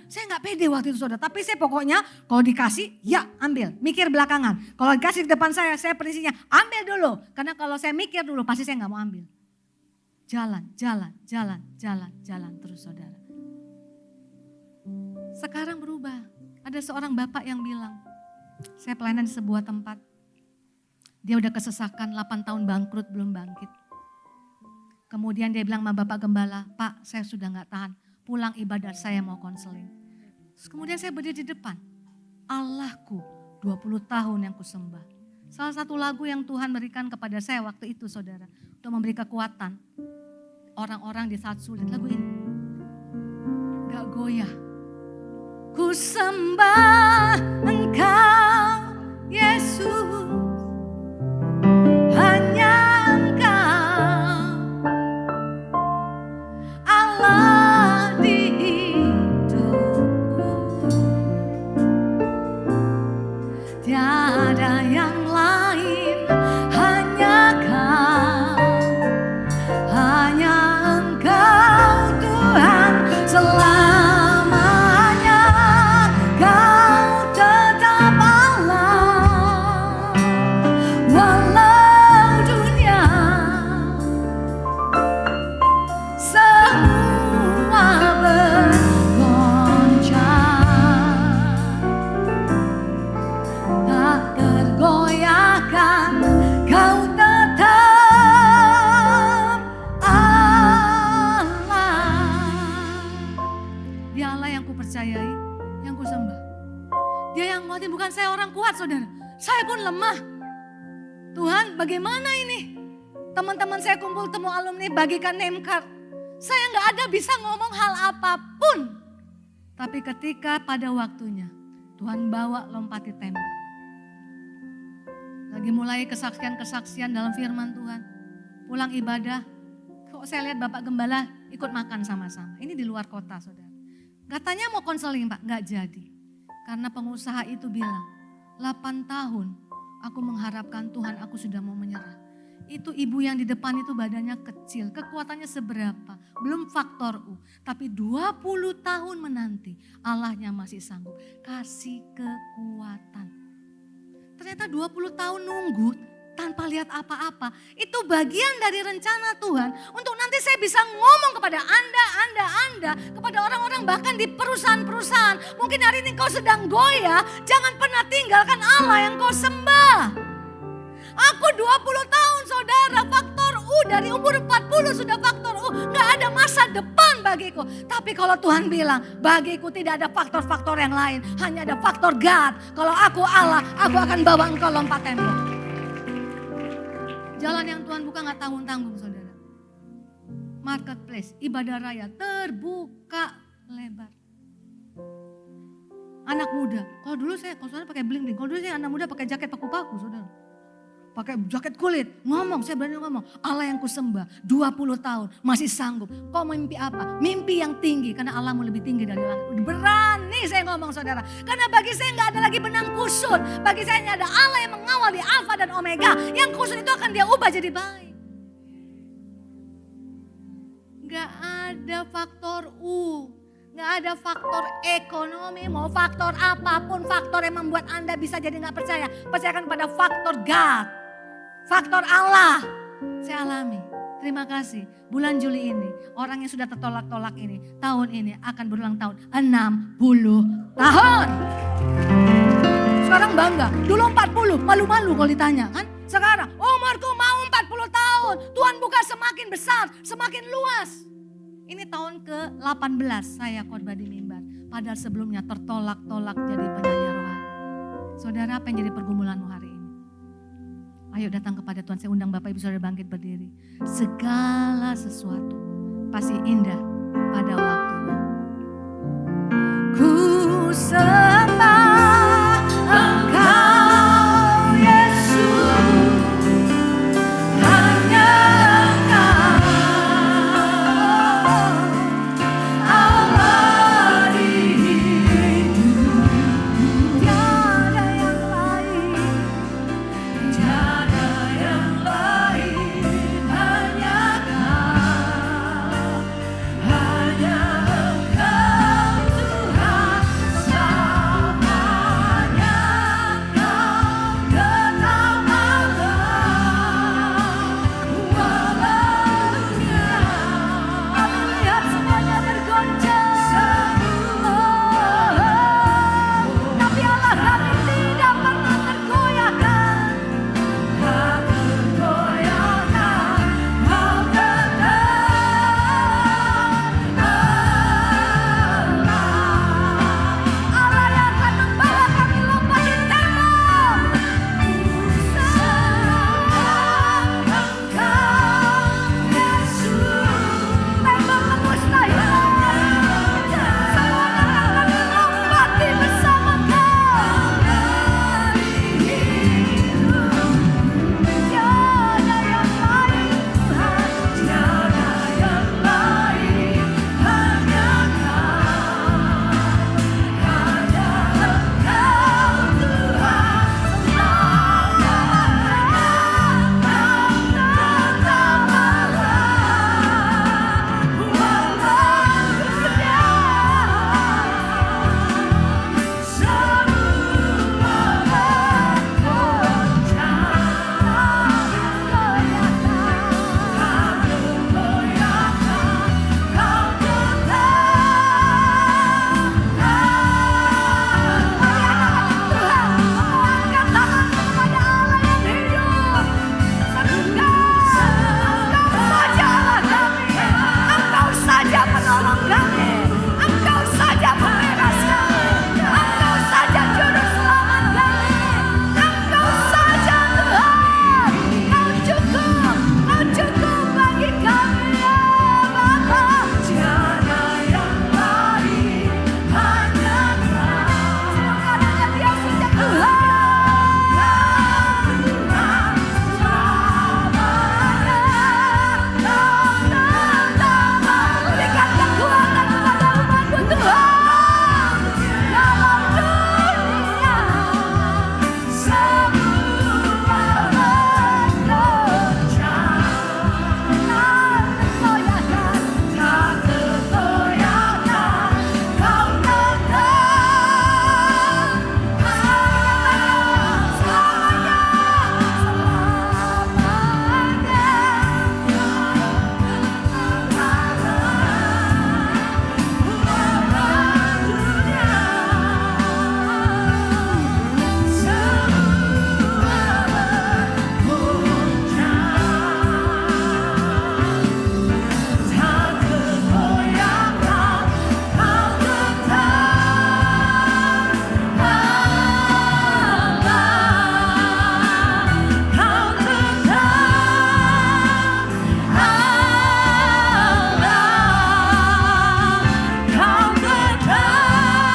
Saya gak pede waktu itu saudara. Tapi saya pokoknya kalau dikasih ya ambil. Mikir belakangan. Kalau dikasih di depan saya prinsipnya ambil dulu. Karena kalau saya mikir dulu pasti saya gak mau ambil. Jalan terus saudara. Sekarang berubah. Ada seorang bapak yang bilang. Saya pelayanan di sebuah tempat. Dia udah kesesakan 8 tahun bangkrut belum bangkit. Kemudian dia bilang sama Bapak Gembala, Pak saya sudah gak tahan. Pulang ibadah saya mau konseling. Terus kemudian saya berdiri di depan. Allahku 20 tahun yang kusembah. Salah satu lagu yang Tuhan berikan kepada saya waktu itu saudara. Untuk memberi kekuatan. Orang-orang di saat sulit. Lagu ini. Gak goyah. Ku sembah Engkau Yesus. Hanya Engkau Allah di hidupku. Tiada yang lain, hanya Kau. Hanya Engkau Tuhan selamanya. Kau tetap Allah. Walau dunia semua bergoncang, tak tergoyahkan. Kau tetap Allah. Dia Allah yang kupercayai, yang kusembah. Dia yang nguatin, bukan saya orang kuat saudara. Saya pun lemah. Tuhan bagaimana ini? Teman-teman saya kumpul temu alumni bagikan name card. Saya gak ada bisa ngomong hal apapun. Tapi ketika pada waktunya Tuhan bawa lompati tembok. Lagi mulai kesaksian-kesaksian dalam firman Tuhan. Pulang ibadah, kok saya lihat Bapak Gembala ikut makan sama-sama. Ini di luar kota saudara. Katanya mau konseling Pak, gak jadi. Karena pengusaha itu bilang, 8 tahun aku mengharapkan Tuhan aku sudah mau menyerah. Itu ibu yang di depan itu badannya kecil, kekuatannya seberapa, belum faktor U. Tapi 20 tahun menanti, Allahnya masih sanggup kasih kekuatan. Ternyata 20 tahun nunggu tanpa lihat apa-apa, itu bagian dari rencana Tuhan untuk nanti saya bisa ngomong kepada Anda, kepada orang-orang bahkan di perusahaan-perusahaan. Mungkin hari ini kau sedang goyah, jangan pernah tinggalkan Allah yang kau sembah. Aku 20 tahun saudara, faktor U dari umur 40 sudah faktor U. Gak ada masa depan bagiku. Tapi kalau Tuhan bilang, bagiku tidak ada faktor-faktor yang lain. Hanya ada faktor God. Kalau aku Allah, aku akan bawa engkau lompat tembok. Jalan yang Tuhan buka gak tanggung-tanggung saudara. Marketplace, ibadah raya terbuka lebar. Anak muda, kalau dulu saya, kalau saudara pakai bling-bling. Kalau dulu saya anak muda pakai jaket paku-paku saudara. Pakai jaket kulit, ngomong, saya berani ngomong. Allah yang kusembah, 20 tahun, masih sanggup. Kau mimpi apa? Mimpi yang tinggi, karena Allahmu lebih tinggi dari langit. Berani saya ngomong saudara. Karena bagi saya gak ada lagi benang kusut. Bagi saya hanya ada Allah yang mengawal di Alfa dan Omega. Yang kusut itu akan dia ubah jadi baik. Gak ada faktor U. Gak ada faktor ekonomi, mau faktor apapun. Faktor yang membuat Anda bisa jadi gak percaya. Percayakan pada faktor God. Faktor Allah, saya alami. Terima kasih. Bulan Juli ini, orang yang sudah tertolak-tolak ini, tahun ini akan berulang tahun 60 tahun. Sekarang bangga, dulu 40, malu-malu kalau ditanya kan. Sekarang umurku mau 40 tahun, Tuhan buka semakin besar, semakin luas. Ini tahun ke-18 saya khotbah di mimbar. Padahal sebelumnya tertolak-tolak jadi penyanyi rohani. Saudara, apa yang jadi pergumulanmu hari ini? Ayo datang kepada Tuhan, saya undang Bapak Ibu Saudara bangkit berdiri. Segala sesuatu pasti indah pada waktunya. Ku sembah Engkau Yesus, hanya Engkau Allah di hidupku, tiada yang lain, tiada yang lain, hanya Kau, hanya Engkau Tuhan, selamanya Kau tetap Allah, walau dunia. Kami lihat semuanya bergoncang, tapi Allah kami tidak pernah tergoyahkan. Tak tergoyahkan, Kau tetap Allah yang akan membawa kami lompat di tembok. Engkau Yesus, tembok kemustahilan, semuanya akan kami lompati bersama Kau. Tiada yang lain Tuhan, tiada yang lain, hanya Kau, hanya Engkau Tuhan, selamanya Kau tetap Allah, walau dunia Engkau saja penolong kami, Engkau saja pembebas kami, Engkau saja juru selamat kami, Engkau saja Tuhan, Kau cukup bagi kami ya Bapa. Tiada yang lain, hanya Kau, semuanya Dia saja Tuhan, Tuhan selamanya Kau tetap berikan kekuatan kepada umat-Mu Tuhan, dalam dunia semua bergoncang. Tak tergoyahkan, Kau tetap selamanya,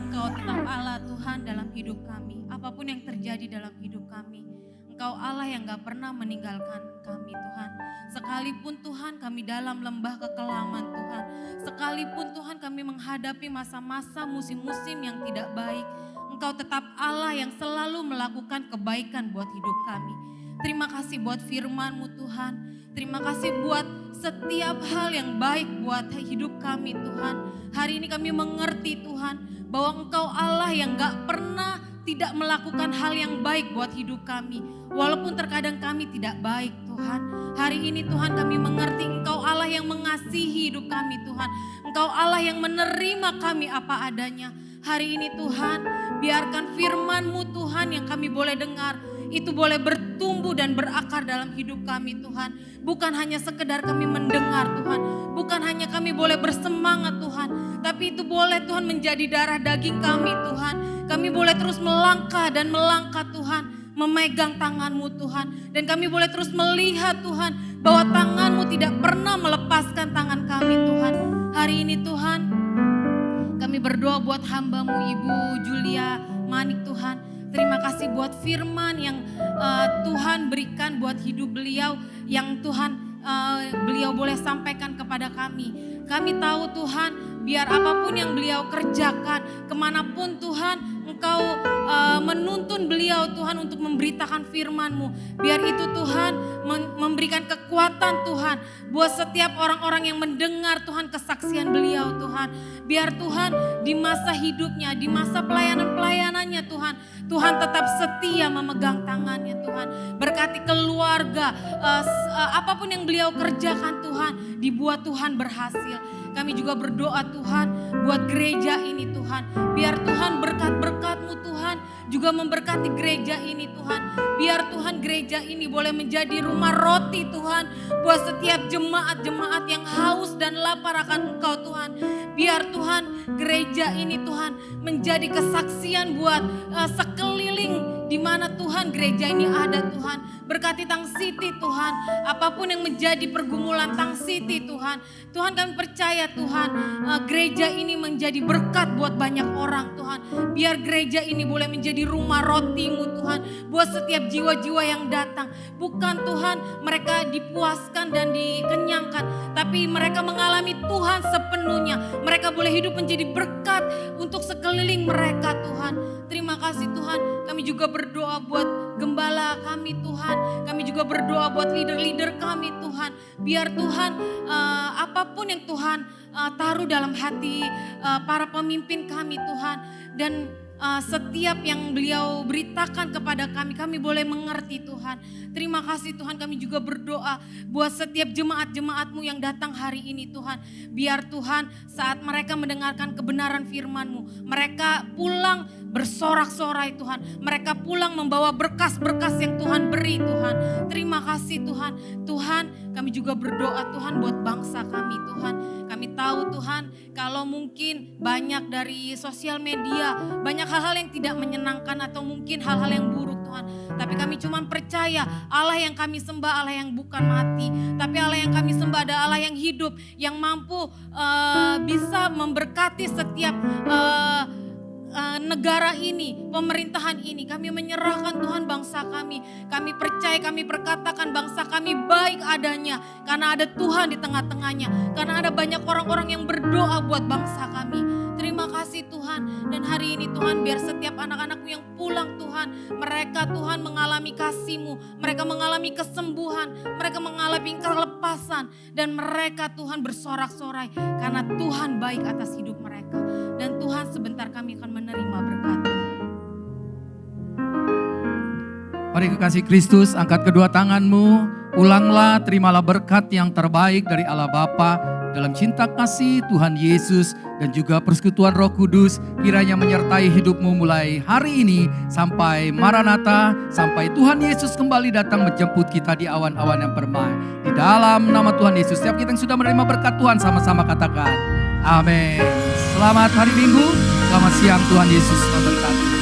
Engkau tetap Allah Tuhan dalam hidup kami. Apapun yang terjadi dalam hidup kami, Engkau Allah yang gak pernah meninggalkan kami Tuhan. Sekalipun Tuhan kami dalam lembah kekelaman Tuhan. Sekalipun Tuhan kami menghadapi masa-masa musim-musim yang tidak baik. Engkau tetap Allah yang selalu melakukan kebaikan buat hidup kami. Terima kasih buat firman-Mu Tuhan. Terima kasih buat setiap hal yang baik buat hidup kami Tuhan. Hari ini kami mengerti Tuhan bahwa Engkau Allah yang gak pernah tidak melakukan hal yang baik buat hidup kami. Walaupun terkadang kami tidak baik Tuhan. Hari ini Tuhan kami mengerti Engkau Allah yang mengasihi hidup kami Tuhan. Engkau Allah yang menerima kami apa adanya. Hari ini Tuhan biarkan firman-Mu Tuhan yang kami boleh dengar. Itu boleh bertumbuh dan berakar dalam hidup kami Tuhan. Bukan hanya sekedar kami mendengar Tuhan. Bukan hanya kami boleh bersemangat Tuhan. Tapi itu boleh Tuhan menjadi darah daging kami Tuhan. Kami boleh terus melangkah dan melangkah Tuhan. Memegang tangan-Mu Tuhan. Dan kami boleh terus melihat Tuhan. Bahwa tangan-Mu tidak pernah melepaskan tangan kami Tuhan. Hari ini Tuhan kami berdoa buat hamba-Mu Ibu Julia Manik Tuhan. Terima kasih buat firman yang Tuhan berikan buat hidup beliau. Yang Tuhan beliau boleh sampaikan kepada kami. Kami tahu Tuhan biar apapun yang beliau kerjakan. Kemanapun Tuhan Engkau menuntun beliau Tuhan untuk memberitakan firman-Mu. Biar itu Tuhan memberikan kekuatan Tuhan. Buat setiap orang-orang yang mendengar Tuhan kesaksian beliau Tuhan. Biar Tuhan di masa hidupnya, di masa pelayanan-pelayanannya Tuhan. Tuhan tetap setia memegang tangannya Tuhan. Berkati keluarga, apapun yang beliau kerjakan Tuhan. Dibuat Tuhan berhasil. Kami juga berdoa Tuhan buat gereja ini Tuhan. Biar Tuhan berkat-berkat-Mu Tuhan juga memberkati gereja ini Tuhan. Biar Tuhan gereja ini boleh menjadi rumah roti Tuhan. Buat setiap jemaat-jemaat yang haus dan lapar akan Engkau Tuhan. Biar Tuhan gereja ini Tuhan menjadi kesaksian buat sekeliling di mana Tuhan gereja ini ada Tuhan. Berkati Tang Siti Tuhan, apapun yang menjadi pergumulan Tang Siti Tuhan. Tuhan kami percaya Tuhan, gereja ini menjadi berkat buat banyak orang Tuhan. Biar gereja ini boleh menjadi rumah roti-Mu Tuhan. Buat setiap jiwa-jiwa yang datang. Bukan Tuhan mereka dipuaskan dan dikenyangkan. Tapi mereka mengalami Tuhan sepenuhnya. Mereka boleh hidup menjadi berkat untuk sekeliling mereka Tuhan. Terima kasih Tuhan, kami juga berdoa buat gembala kami Tuhan. Kami juga berdoa buat leader-leader kami Tuhan. Biar Tuhan apapun yang Tuhan taruh dalam hati para pemimpin kami Tuhan. Dan setiap yang beliau beritakan kepada kami, kami boleh mengerti Tuhan. Terima kasih Tuhan, kami juga berdoa buat setiap jemaat-jemaat-Mu yang datang hari ini Tuhan. Biar Tuhan saat mereka mendengarkan kebenaran firman-Mu, mereka pulang bersorak-sorai Tuhan. Mereka pulang membawa berkas-berkas yang Tuhan beri Tuhan. Terima kasih Tuhan. Tuhan, kami juga berdoa Tuhan buat bangsa kami Tuhan. Kami tahu Tuhan, kalau mungkin banyak dari sosial media, banyak hal-hal yang tidak menyenangkan atau mungkin hal-hal yang buruk Tuhan. Tapi kami cuma percaya Allah yang kami sembah Allah yang bukan mati. Tapi Allah yang kami sembah adalah Allah yang hidup, yang mampu bisa memberkati setiap negara ini, pemerintahan ini. Kami menyerahkan Tuhan bangsa kami. Kami percaya, kami perkatakan bangsa kami baik adanya. Karena ada Tuhan di tengah-tengahnya. Karena ada banyak orang-orang yang berdoa buat bangsa kami. Terima kasih Tuhan. Dan hari ini Tuhan biar setiap anak-anak-Mu yang pulang Tuhan. Mereka Tuhan mengalami kasih-Mu. Mereka mengalami kesembuhan. Mereka mengalami kelepasan. Dan mereka Tuhan bersorak-sorai. Karena Tuhan baik atas hidup mereka. Dan Tuhan sebentar kami akan menerima berkat. Mari kekasih Kristus, angkat kedua tanganmu, pulanglah, terimalah berkat yang terbaik dari Allah Bapa dalam cinta kasih Tuhan Yesus dan juga persekutuan Roh Kudus kiranya menyertai hidupmu mulai hari ini sampai Maranatha, sampai Tuhan Yesus kembali datang menjemput kita di awan-awan yang permai. Di dalam nama Tuhan Yesus, setiap kita yang sudah menerima berkat Tuhan sama-sama katakan amin. Selamat hari Minggu, selamat siang, Tuhan Yesus memberkati.